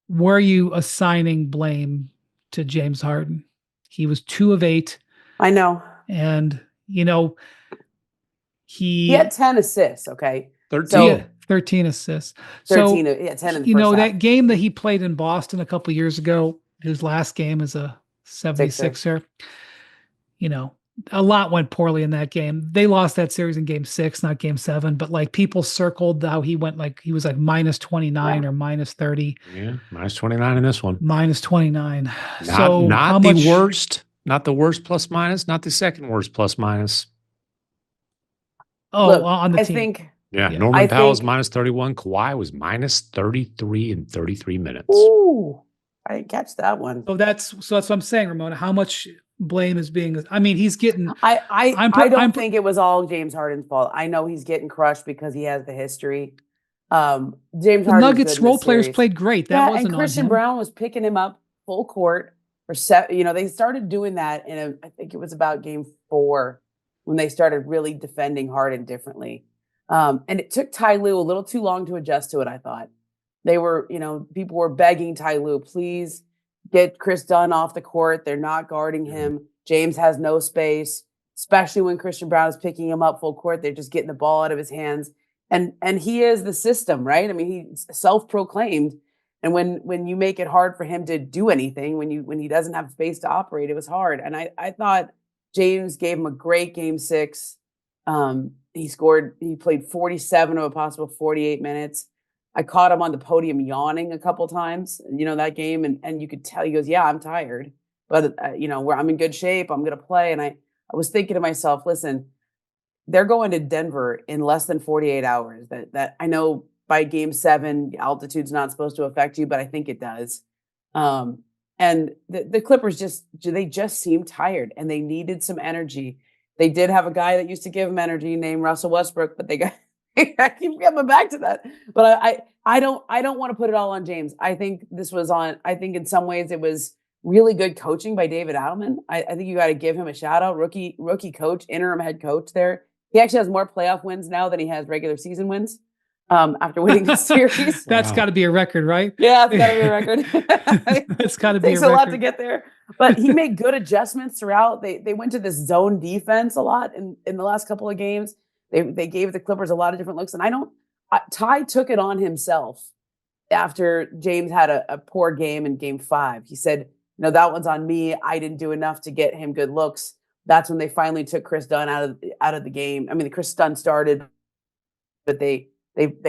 were you assigning blame to James Harden? He was 2 of 8. I know. And, he had 10 assists, okay? 13. So, 13 assists. 13, 10 in the first half. That game that he played in Boston a couple years ago, his last game as a 76er, a lot went poorly in that game. They lost that series in game 6, not game 7, but like people circled how he went, like he was like minus 29 or minus 30. Yeah, minus 29 in this one. Minus 29. Not the worst, not the worst plus minus, not the second worst plus minus. Oh, look, on the I team. think. Yeah, Norman Powell was minus 31. Kawhi was minus 33 in 33 minutes. Ooh, I didn't catch that one. So that's what I'm saying, Ramona. How much blame is being? I mean, he's getting. I don't think it was all James Harden's fault. I know he's getting crushed because he has the history. James the Harden. Nuggets role players played great. That wasn't and Christian on him. Brown was picking him up full court for 7. They started doing that I think it was about game 4 when they started really defending Harden differently. And it took Ty Lue a little too long to adjust to it. I thought they were, people were begging Ty Lue, please get Chris Dunn off the court. They're not guarding him. James has no space, especially when Christian Brown is picking him up full court. They're just getting the ball out of his hands. And he is the system, right? I mean, he's self-proclaimed. And when you make it hard for him to do anything, when he doesn't have space to operate, it was hard. And I thought James gave him a great game 6. He played 47 of a possible 48 minutes. I caught him on the podium yawning a couple times, that game. And you could tell, he goes, yeah, I'm tired, but where I'm in good shape, I'm going to play. And I was thinking to myself, listen, they're going to Denver in less than 48 hours. That I know by game 7, altitude's not supposed to affect you, but I think it does. And the Clippers they just seemed tired and they needed some energy. They did have a guy that used to give them energy named Russell Westbrook, but I keep coming back to that. But I don't want to put it all on James. I think in some ways it was really good coaching by David Adelman. I think you got to give him a shout out. Rookie coach, interim head coach there. He actually has more playoff wins now than he has regular season wins. After winning the series. That's got to be a record, right? Yeah, it's got to be a record. It's got to be Takes a lot to get there. But he made good adjustments throughout. They went to this zone defense a lot in the last couple of games. They gave the Clippers a lot of different looks. And Ty took it on himself after James had a poor game in game 5. He said, that one's on me. I didn't do enough to get him good looks. That's when they finally took Chris Dunn out of the game. I mean, Chris Dunn started, but they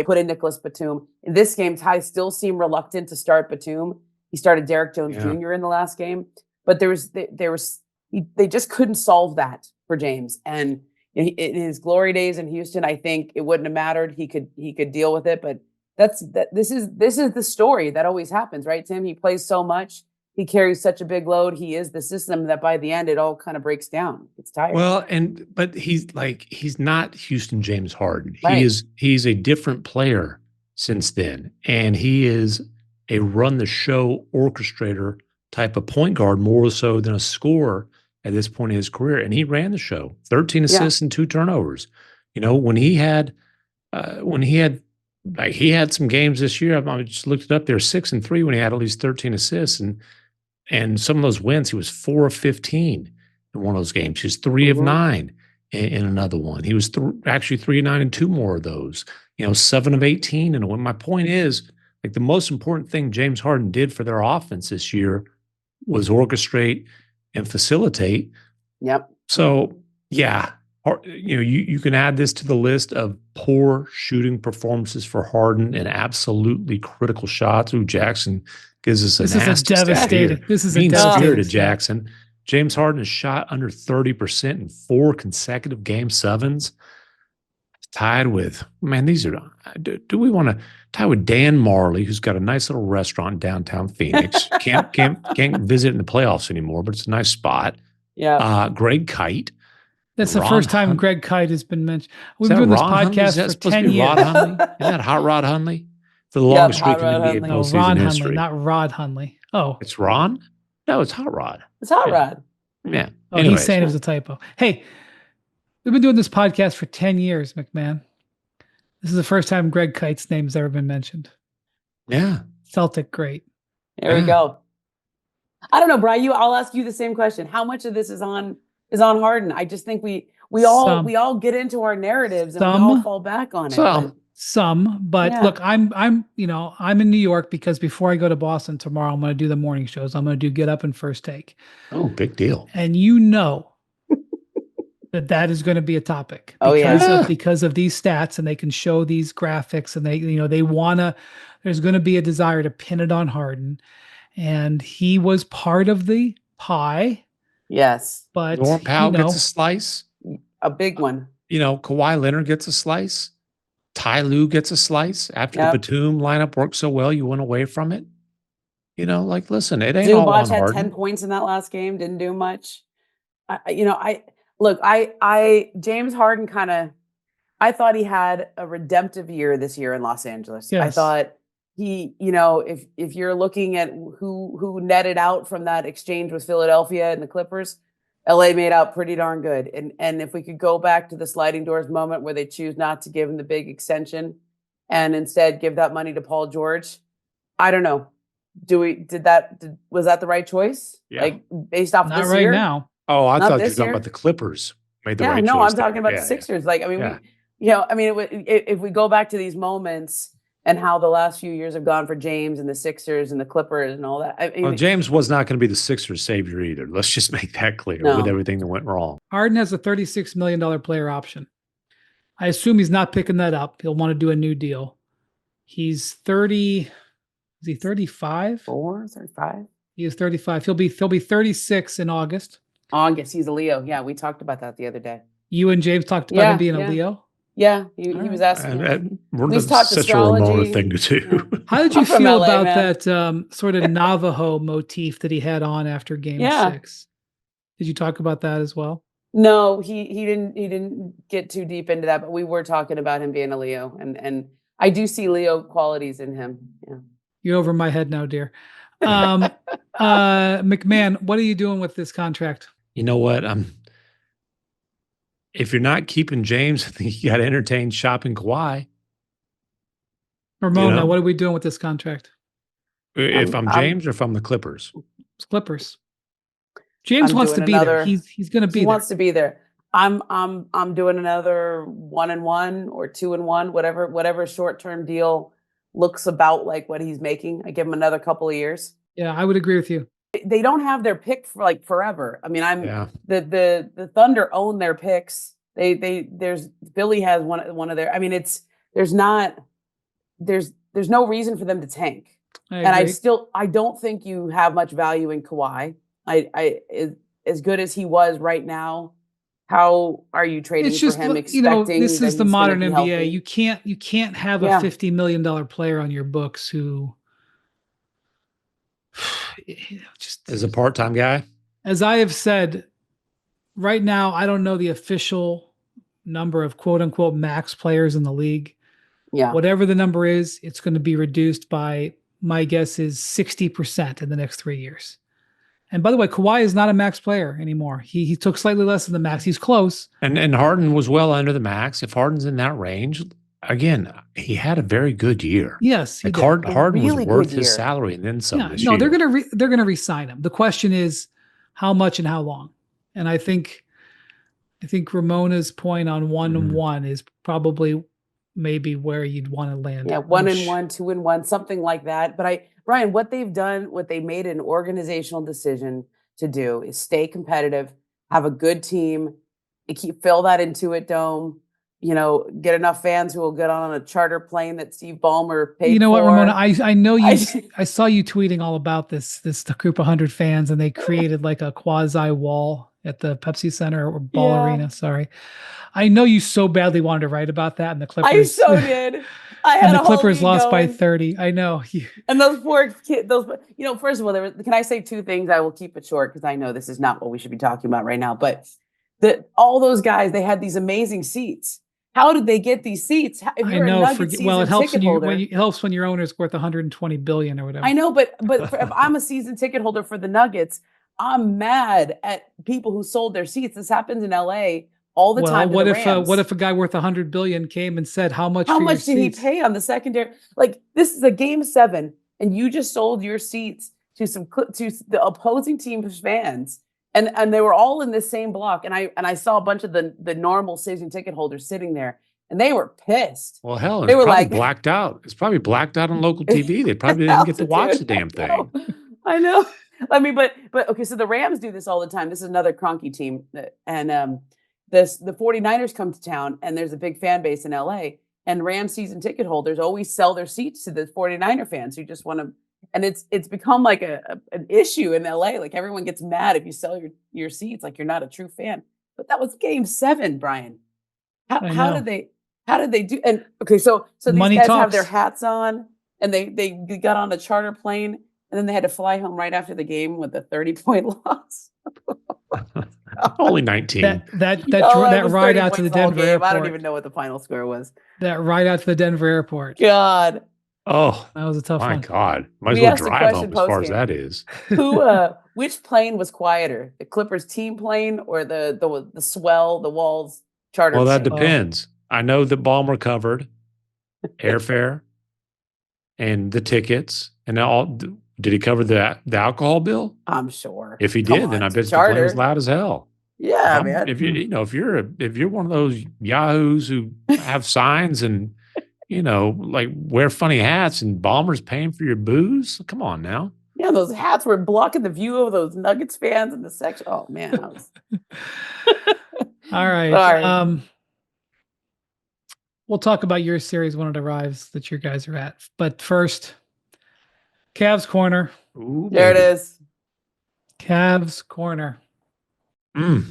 put in Nicholas Batum. In this game, Ty still seemed reluctant to start Batum. He started Derek Jones Jr. in the last game, but they just couldn't solve that for James. And in his glory days in Houston, I think it wouldn't have mattered. He could deal with it, but this is the story that always happens, right, Tim? He plays so much. He carries such a big load. He is the system that by the end, it all kind of breaks down. It's tired. Well, but he's not Houston James Harden. Right. He's a different player since then. And he is a run the show orchestrator type of point guard more so than a scorer at this point in his career. And he ran the show, 13 assists and 2 turnovers. When he had some games this year, I just looked it up there, 6-3 when he had at least 13 assists. And some of those wins, he was 4 of 15 in one of those games. He was 3 of 9 in another one. He was actually 3 of 9 in 2 more of those. 7 of 18 in a win. My point is, the most important thing James Harden did for their offense this year was orchestrate and facilitate. Yep. So, yeah, You can add this to the list of poor shooting performances for Harden and absolutely critical shots. Ooh, Jackson gives us This is a devastating. This is a mean-spirited devastating Jackson. James Harden has shot under 30% in 4 consecutive game sevens. Tied with, man, these are, do we want to tie with Dan Marley, who's got a nice little restaurant in downtown Phoenix? Can't visit in the playoffs anymore, but it's a nice spot. Yeah. Greg Kite. That's the first time Greg Kite has been mentioned. We've been doing this podcast for 10 years. Rod Hundley? Isn't that Hot Rod Hundley? For the longest streak in NBA No, postseason Ron history. Hundley, not Rod Hundley. Oh. It's Ron? No, it's Hot Rod. It's Hot Rod. Yeah. Oh, he's saying it was a typo. Hey, we've been doing this podcast for 10 years, MacMahon. This is the first time Greg Kite's name has ever been mentioned. Yeah. Celtic great. There we go. I don't know, Brian. I'll ask you the same question. How much of this is on Harden? I just think we all get into our narratives and we all fall back on it. Some, but look, I'm in New York because before I go to Boston tomorrow, I'm going to do the morning shows. I'm going to do Get Up and First Take. Oh, big deal. And that is going to be a topic because of these stats, and they can show these graphics, and there's going to be a desire to pin it on Harden, and he was part of the pie. Yes. But Norm Powell gets a slice. A big one. Kawhi Leonard gets a slice. Ty Lue gets a slice. After the Batum lineup worked so well, you went away from it. Listen, it ain't all on Harden. Zubac had 10 points in that last game, didn't do much. James Harden I thought he had a redemptive year this year in Los Angeles. Yes. I thought he, if you're looking at who netted out from that exchange with Philadelphia and the Clippers, LA made out pretty darn good. And if we could go back to the sliding doors moment where they choose not to give him the big extension and instead give that money to Paul George, I don't know. Was that the right choice? Yeah. Based off of this year? Not right now. Oh, I thought you were talking about the Clippers made the right choice. No, I'm talking about the Sixers. If we go back to these moments and how the last few years have gone for James and the Sixers and the Clippers and all that. James was not going to be the Sixers savior either. Let's just make that clear with everything that went wrong. Harden has a $36 million player option. I assume he's not picking that up. He'll want to do a new deal. He's 30. Is he 35? 35. He is 35. He'll be 36 in August. He's a Leo. Yeah, we talked about that the other day. You and James talked about him being a Leo? Yeah, he was asking. We've talked such astrology. A Ramona thing to do. Yeah. How did you feel about that sort of Navajo motif that he had on after Game 6? Did you talk about that as well? No, he didn't get too deep into that, but we were talking about him being a Leo, and I do see Leo qualities in him. Yeah. You're over my head now, dear. MacMahon, what are you doing with this contract? You know what? If you're not keeping James, I think you got to entertain shopping Kawhi. Ramona, what are we doing with this contract? If I'm James or if I'm the Clippers? It's Clippers. James wants to be there. He's going to be there. He wants to be there. I'm doing another 1-1 or 2-1, whatever short-term deal looks about like what he's making. I give him another couple of years. Yeah, I would agree with you. They don't have their pick for forever. I mean, the Thunder own their picks. Billy has one of their. I mean, there's no reason for them to tank. I don't think you have much value in Kawhi. As good as he was right now, how are you trading for him? Expecting this is the modern NBA. Healthy? You can't have a $50 million player on your books who. Just as a part-time guy, as I have said, right now I don't know the official number of quote unquote max players in the league. Yeah, whatever the number is, it's going to be reduced by, my guess is 60% in the next 3 years. And by the way, Kawhi is not a max player anymore. He took slightly less than the max. He's close. And Harden was well under the max. If Harden's in that range, again, he had a very good year. Yes, he did. Harden really was worth his salary and then some. Yeah, they're gonna re-sign him. The question is how much and how long. And I think Ramona's point on 1-1 is probably maybe where you'd want to land. Yeah, 1-1, 2-1, something like that. But Brian, what they've done, what they made an organizational decision to do is stay competitive, have a good team, fill that Intuit Dome. Get enough fans who will get on a charter plane that Steve Ballmer paid for. You know what, Ramona? I know you. I- I saw you tweeting all about this group of 100 fans, and they created like a quasi wall at the Pepsi Center or Ball Arena. Sorry, I know you so badly wanted to write about that, and the Clippers. I so did. I had and the a whole Clippers league lost by going. 30. I know. And those poor kids. First of all, can I say two things? I will keep it short because I know this is not what we should be talking about right now. But all those guys, they had these amazing seats. How did they get these seats? If you're a Nuggets season it helps ticket holder, it helps when your owner's worth 120 billion or whatever. I know, but if I'm a season ticket holder for the Nuggets, I'm mad at people who sold their seats. This happens in LA all the time. What if a guy worth 100 billion came and said, how much did he pay on the secondary? Like, this is a game 7 and you just sold your seats to the opposing team's fans. And they were all in this same block. And I saw a bunch of the normal season ticket holders sitting there and they were pissed. Well, hell, they were probably like blacked out. It's probably blacked out on local TV. They probably didn't get to watch the damn thing. I know. I mean, but okay, so the Rams do this all the time. This is another cronky team. And the 49ers come to town and there's a big fan base in LA. And Rams season ticket holders always sell their seats to the 49er fans who just want to. And it's become like an issue in LA. Like, everyone gets mad if you sell your seats, like you're not a true fan. But that was game 7, Brian. How did they do? And okay, so these Money guys talks. have their hats on and they got on a charter plane and then they had to fly home right after the game with a 30-point loss. Only 19. That ride out to the Denver airport. I don't even know what the final score was. That ride out to the Denver airport. God. Oh, that was a tough one. My God. Might as well drive home as far as that is. Which plane was quieter? The Clippers team plane or the swell, the Walls charter Well, that plane? depends. I know that Ballmer covered airfare and the tickets and all. Did he cover the alcohol bill? I'm sure. If he did, then I bet the plane was loud as hell. Yeah, man. If you're one of those yahoos who have signs and like wear funny hats and Ballmer's paying for your booze, come on now. Yeah, those hats were blocking the view of those Nuggets fans in the section. Oh man, all right. Sorry. We'll talk about your series when it arrives that your guys are at. But first, Cavs Corner. Ooh, there baby. It is. Cavs Corner. The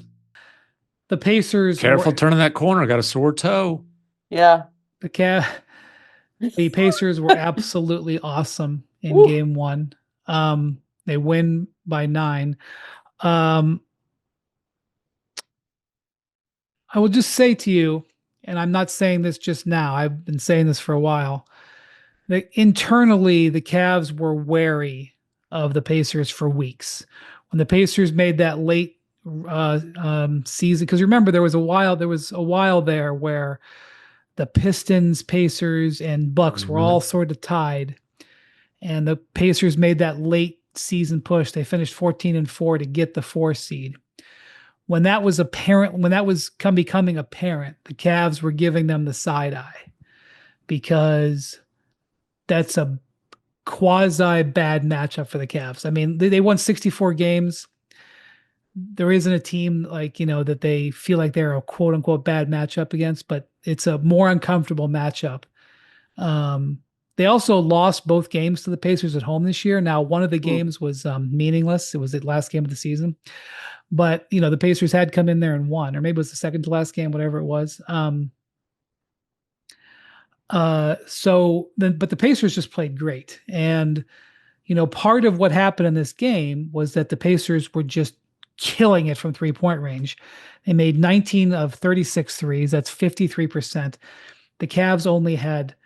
Pacers. Careful turning that corner. Got a sore toe. Yeah. The Pacers were absolutely awesome in game 1. They win by 9. I will just say to you, and I'm not saying this just now, I've been saying this for a while, that internally the Cavs were wary of the Pacers for weeks. When the Pacers made that late season, because remember there was a while there where the Pistons, Pacers, and Bucks were all sort of tied, and the Pacers made that late season push. They finished 14-4 to get the 4 seed. When that was becoming apparent, the Cavs were giving them the side eye because that's a quasi bad matchup for the Cavs. I mean, they won 64 games. There isn't a team that they feel like they're a quote unquote bad matchup against, but it's a more uncomfortable matchup. They also lost both games to the Pacers at home this year. Now, one of the games was meaningless. It was the last game of the season, but the Pacers had come in there and won, or maybe it was the second to last game, whatever it was. But the Pacers just played great. And, part of what happened in this game was that the Pacers were just killing it from 3-point range. They made 19 of 36 threes. That's 53%. The Cavs only had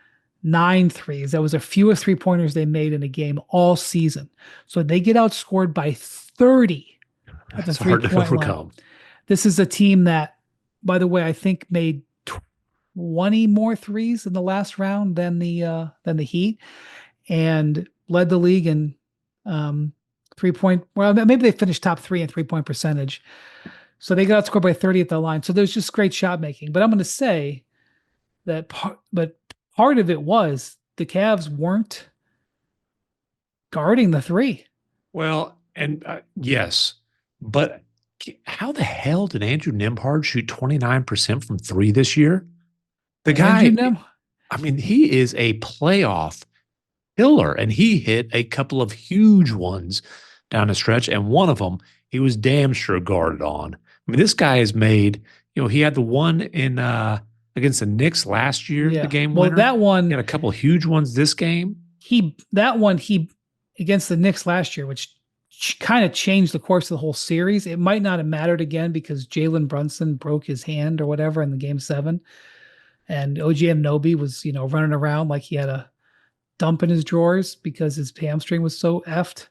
9 threes. That was the fewest 3-pointers they made in a game all season. So they get outscored by 30 at the 3-point line. This is a team that, by the way, I think made 20 more threes in the last round than the Heat, and led the league in 3-point. Well, maybe they finished top 3 in 3-point percentage. So they got outscored by 30 at the line. So there's just great shot making. But I'm going to say that part of it was the Cavs weren't guarding the 3. Well, and yes, but How the hell did Andrew Nembhard shoot 29% from three this year? The Andrew guy, I mean, he is a playoff killer, and he hit a couple of huge ones down the stretch, and one of them he was damn sure guarded on. I mean, this guy has made, he had the one in against the Knicks last year, the game winner. That one, he had a couple of huge ones this game. He against the Knicks last year, which kind of changed the course of the whole series. It might not have mattered again because Jalen Brunson broke his hand or whatever in the game 7. And OG Anunoby was, running around like he had a dump in his drawers because his hamstring was so effed.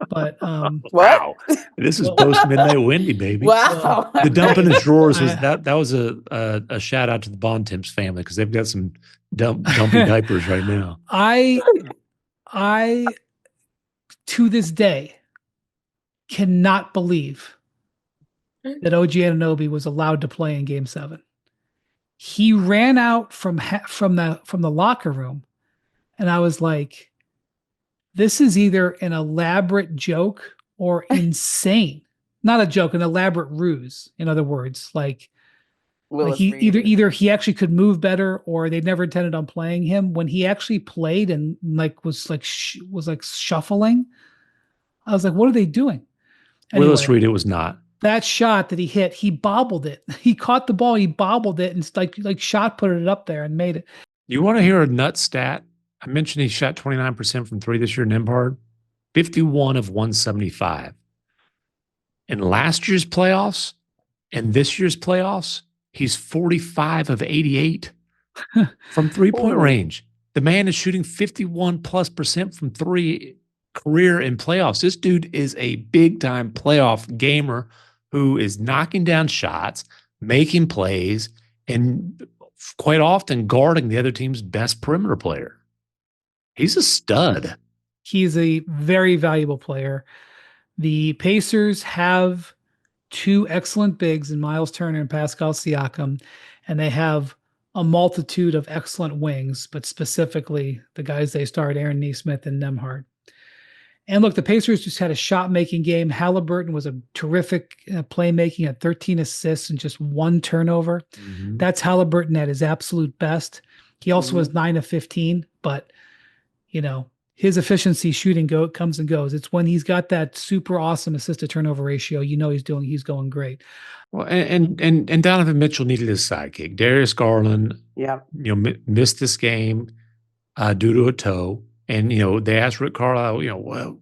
But wow, this is post midnight Wendy, baby. Wow, the dump in his drawers was that was a shout out to the Bontemps family because they've got some dumpy diapers right now. I to this day cannot believe that OG Anunoby was allowed to play in Game 7. He ran out from the locker room, and I was like, this is either an elaborate joke or insane. Not a joke, an elaborate ruse. In other words, like he either he actually could move better or they never intended on playing him. When he actually played and was shuffling, I was like, what are they doing? Anyway, Willis Reed, it was not. That shot that he hit, he bobbled it. He caught the ball, he bobbled it, and it's like shot put it up there and made it. You want to hear a nut stat? I mentioned he shot 29% from three this year, Nembhard, 51 of 175. In last year's playoffs and this year's playoffs, he's 45 of 88 from three-point range. The man is shooting 51+% from three career in playoffs. This dude is a big-time playoff gamer who is knocking down shots, making plays, and quite often guarding the other team's best perimeter player. He's a stud. He's a very valuable player. The Pacers have 2 excellent bigs in Miles Turner and Pascal Siakam, and they have a multitude of excellent wings, but specifically the guys they start, Aaron Nesmith and Nembhard. And look, the Pacers just had a shot-making game. Halliburton was a terrific playmaking at 13 assists and just 1 turnover. Mm-hmm. That's Halliburton at his absolute best. He also was 9 of 15, but his efficiency shooting comes and goes. It's when he's got that super awesome assist-to-turnover ratio, he's going great. Well, and Donovan Mitchell needed his sidekick. Darius Garland, missed this game due to a toe. And, they asked Rick Carlisle, well,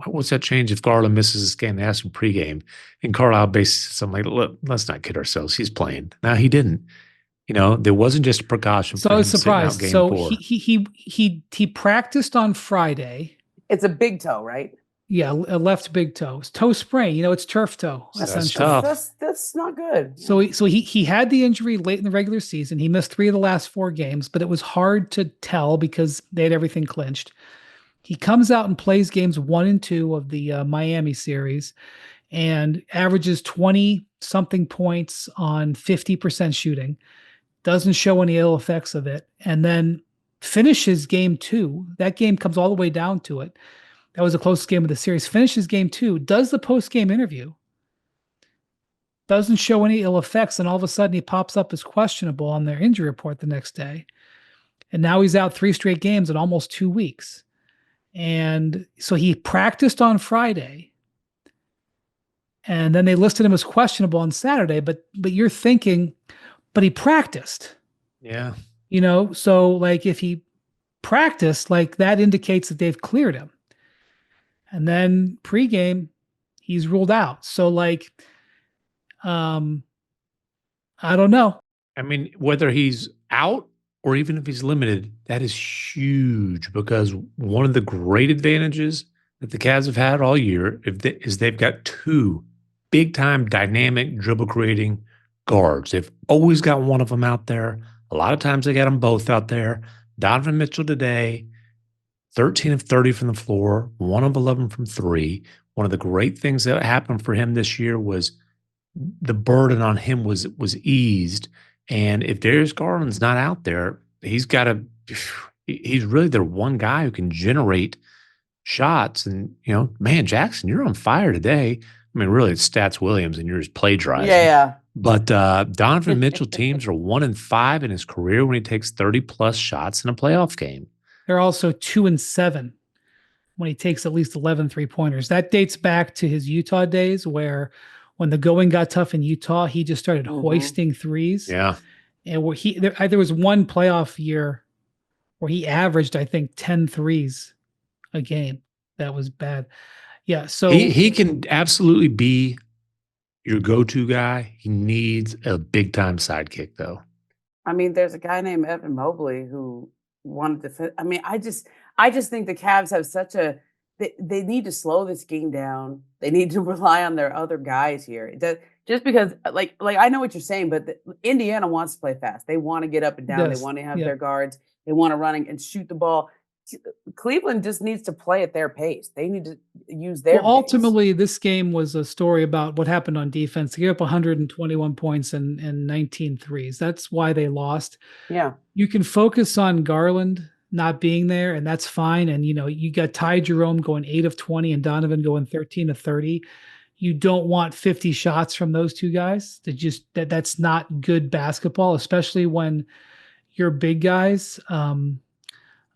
what's that change if Garland misses this game? They asked him pregame. And Carlisle basically said something like, look, let's not kid ourselves. He's playing. Now, he didn't. There wasn't just a precaution. So I was surprised. So he practiced on Friday. It's a big toe, right? Yeah, a left big toe. It's toe sprain. It's turf toe. That's tough. That's not good. So he had the injury late in the regular season. He missed 3 of the last 4 games, but it was hard to tell because they had everything clinched. He comes out and plays games 1 and 2 of the Miami series and averages 20-something points on 50% shooting. Doesn't show any ill effects of it, and then finishes game 2. That game comes all the way down to it. That was the closest game of the series. Finishes game 2, does the post-game interview, doesn't show any ill effects, and all of a sudden he pops up as questionable on their injury report the next day. And now he's out 3 straight games in almost 2 weeks. And so he practiced on Friday, and then they listed him as questionable on Saturday, but you're thinking, but he practiced. Yeah. So like if he practiced, like that indicates that they've cleared him. And then pregame, he's ruled out. So like, I don't know. I mean, whether he's out or even if he's limited, that is huge because one of the great advantages that the Cavs have had all year is they've got 2 big-time dynamic dribble-creating guards. They've always got one of them out there. A lot of times they got them both out there. Donovan Mitchell today, 13 of 30 from the floor, 1 of 11 from 3. One of the great things that happened for him this year was the burden on him was eased. And if Darius Garland's not out there, he's really their one guy who can generate shots. And, man, Jackson, you're on fire today. I mean, really, it's Stats Williams, and you're just plagiarizing. Yeah. But Donovan Mitchell teams are 1-5 in his career when he takes 30-plus shots in a playoff game. They're also 2-7 when he takes at least 11 3-pointers. That dates back to his Utah days, where when the going got tough in Utah, he just started hoisting threes. Yeah. And where there was one playoff year where he averaged, I think, 10 threes a game. That was bad. Yeah. So he can absolutely be your go-to guy. He needs a big-time sidekick, though. I mean, there's a guy named Evan Mobley who wanted to fit. I mean, I just think the Cavs have such a they need to slow this game down. They need to rely on their other guys here. Just because, like I know what you're saying, but Indiana wants to play fast. They want to get up and down. Yes. They want to have their guards. They want to run and shoot the ball. Cleveland just needs to play at their pace. They need to use their. Well, ultimately, this game was a story about what happened on defense. They gave up 121 points and 19 threes. That's why they lost. Yeah. You can focus on Garland not being there, and that's fine. And, you got Ty Jerome going 8 of 20 and Donovan going 13 of 30. You don't want 50 shots from those two guys. That's not good basketball, especially when your big guys,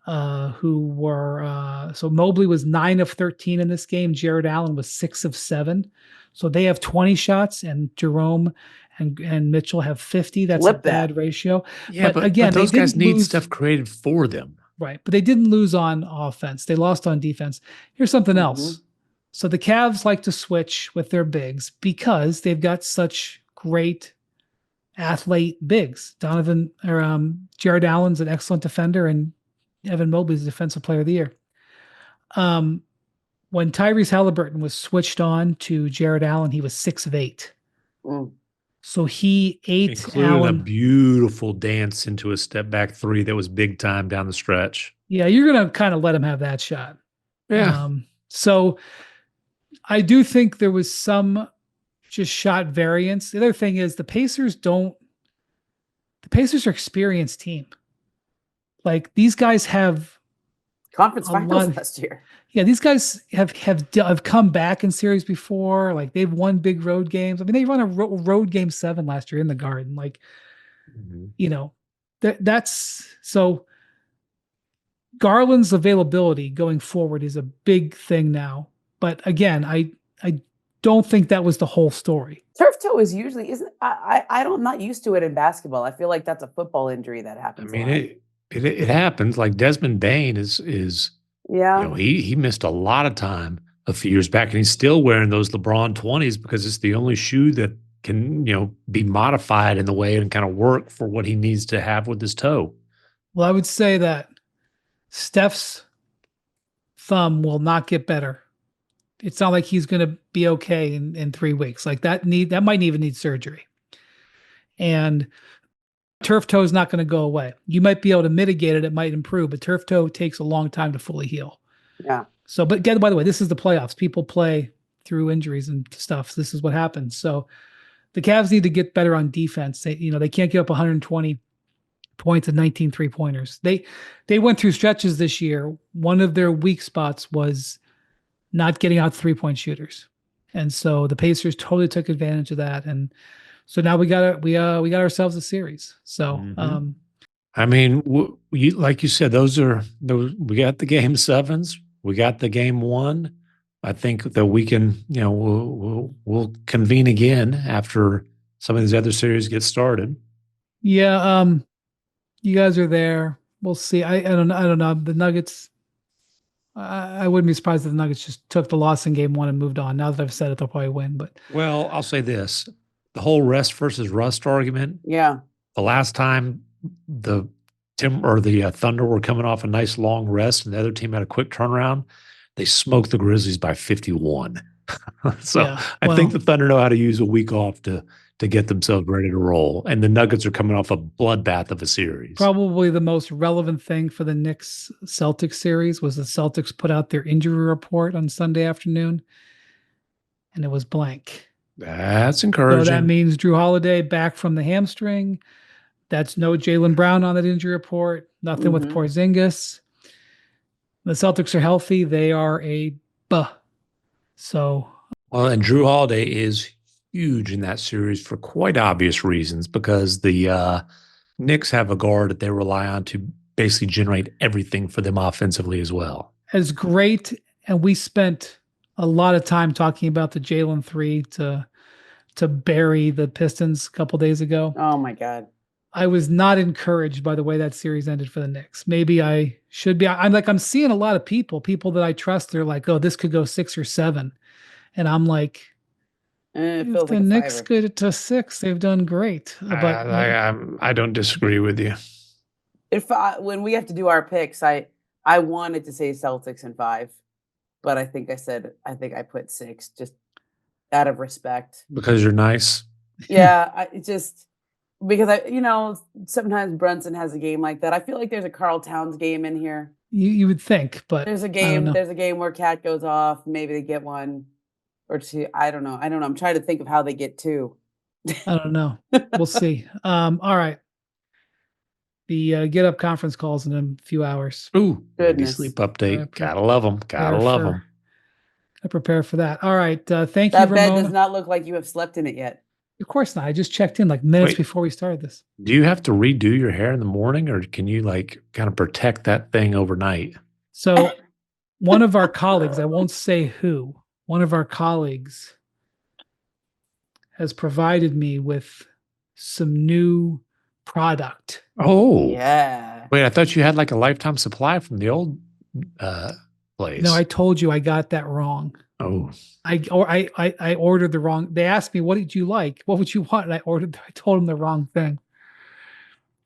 who were so Mobley was 9 of 13 in this game. Jared Allen was 6 of 7. So they have 20 shots, and Jerome and Mitchell have 50. That's a bad ratio. Yeah, but again, those guys need stuff created for them. Right. But they didn't lose on offense. They lost on defense. Here's something else. So the Cavs like to switch with their bigs because they've got such great athlete bigs. Jared Allen's an excellent defender, and Evan Mobley's the Defensive Player of the Year. When Tyrese Halliburton was switched on to Jared Allen, he was 6 of 8. So he ate Including Allen. A beautiful dance into a step back three that was big time down the stretch. Yeah, you're going to kind of let him have that shot. Yeah. So I do think there was some just shot variance. The other thing is the Pacers are experienced team. Like, these guys have conference finals last year. Yeah, these guys have come back in series before. Like, they've won big road games. I mean, they run a road game 7 last year in the Garden. Like, that's so. Garland's availability going forward is a big thing now. But again, I don't think that was the whole story. Turf toe is usually isn't. I'm not used to it in basketball. I feel like that's a football injury that happens. I mean, it happens. Like Desmond Bane is. He missed a lot of time a few years back, and he's still wearing those LeBron 20s because it's the only shoe that can, be modified in the way and kind of work for what he needs to have with his toe. Well, I would say that Steph's thumb will not get better. It's not like he's going to be okay in 3 weeks. Like that might even need surgery. And turf toe is not going to go away. You might be able to mitigate it. It might improve, but turf toe takes a long time to fully heal. Yeah. So, but by the way, this is the playoffs. People play through injuries and stuff. So this is what happens. So the Cavs need to get better on defense. They can't give up 120 points and 19 3-pointers. They went through stretches this year. One of their weak spots was not getting out 3-point shooters. And so the Pacers totally took advantage of that. And so now we got ourselves a series. So, I mean, like you said, those we got the game 7s, we got the game 1. I think that we can, we'll convene again after some of these other series get started. Yeah. You guys are there. We'll see. I don't know. The Nuggets, I wouldn't be surprised if the Nuggets just took the loss in game 1 and moved on. Now that I've said it, they'll probably win. But well, I'll say this. The whole rest versus rust argument. Yeah. The last time the Thunder were coming off a nice long rest and the other team had a quick turnaround, they smoked the Grizzlies by 51. So I think the Thunder know how to use a week off to get themselves ready to roll. And the Nuggets are coming off a bloodbath of a series. Probably the most relevant thing for the Knicks-Celtics series was the Celtics put out their injury report on Sunday afternoon, and it was blank. That's encouraging. So that means Drew Holiday back from the hamstring. That's no Jaylen Brown on that injury report. Nothing with Porzingis. The Celtics are healthy. They are a buh. So Well, and Drew Holiday is huge in that series for quite obvious reasons because the Knicks have a guard that they rely on to basically generate everything for them offensively as well. As great, and we spent a lot of time talking about the Jalen 3 to bury the Pistons a couple days ago. Oh my God. I was not encouraged by the way that series ended for the Knicks. Maybe I should be. I'm seeing a lot of people that I trust. They're like, oh, this could go 6 or 7. And I'm like, It if feels the like a Knicks 5. get to 6, they've done great. But I don't disagree with you. When we have to do our picks, I wanted to say Celtics in 5, but I think I put 6 just out of respect. Because you're nice. Yeah, because sometimes Brunson has a game like that. I feel like there's a Karl Towns game in here. you would think, but There's a I don't know. game where Cat goes off. Maybe they get 1 or 2. I don't know. I'm trying to think of how they get 2. I don't know. We'll see. All right. The Get Up conference calls in a few hours. Ooh, Goodness. sleep update. Right, Gotta love them. Gotta love them. I prepare for that. All right. Thank That you, bed Ramona. does not look like you have slept in it yet. Of course not. I just checked in like minutes Wait. before we started this. Do you have to redo your hair in the morning, or can you like kind of protect that thing overnight? So one of our colleagues, I won't say who, one of our colleagues has provided me with some new product. Oh, Yeah. wait, I thought you had like a lifetime supply from the old place. No, I told you I got that wrong. Oh, I ordered the wrong. They asked me, what did you like? What would you want? And I told them the wrong thing.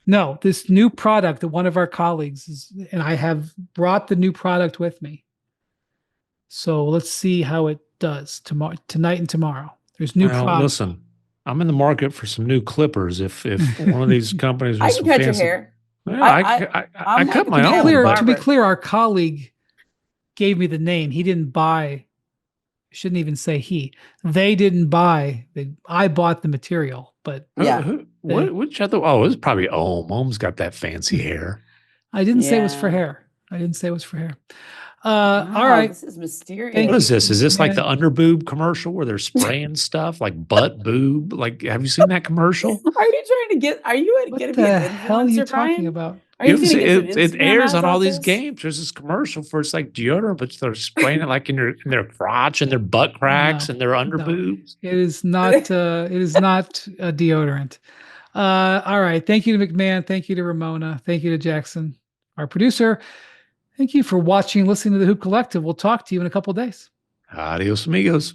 No, this new product that one of our colleagues is, and I have brought the new product with me. So let's see how it does tonight and tomorrow. There's new product. Listen, I'm in the market for some new clippers. If one of these companies I with can some cut your fancy, hair. yeah, I'm I like cut a my man. own. To but- be clear, our colleague gave me the name. He didn't buy. Shouldn't even say he. They didn't buy. I bought the material, but Yeah. Which other? Oh, it was probably Ohm. Ohm's got that fancy hair. I didn't say it was for Yeah. hair. I didn't say it was for hair. Wow, All right. This is mysterious. Thank What is this? Is this like the Man. underboob commercial where they're spraying stuff like butt boob? Like, have you seen that commercial? Are you trying to get? Are you What going to be the an hell are you influencer, Brian? talking about? Are you It, was- going to get some it Instagram airs ads on all off these this? games. There's this commercial for it's like deodorant, but they're spraying it like in their crotch and their butt cracks No, and their underboobs. It is not. It is not a deodorant. All right. Thank you to MacMahon. Thank you to Ramona. Thank you to Jackson, our producer. Thank you for watching, listening to the Hoop Collective. We'll talk to you in a couple of days. Adios, amigos.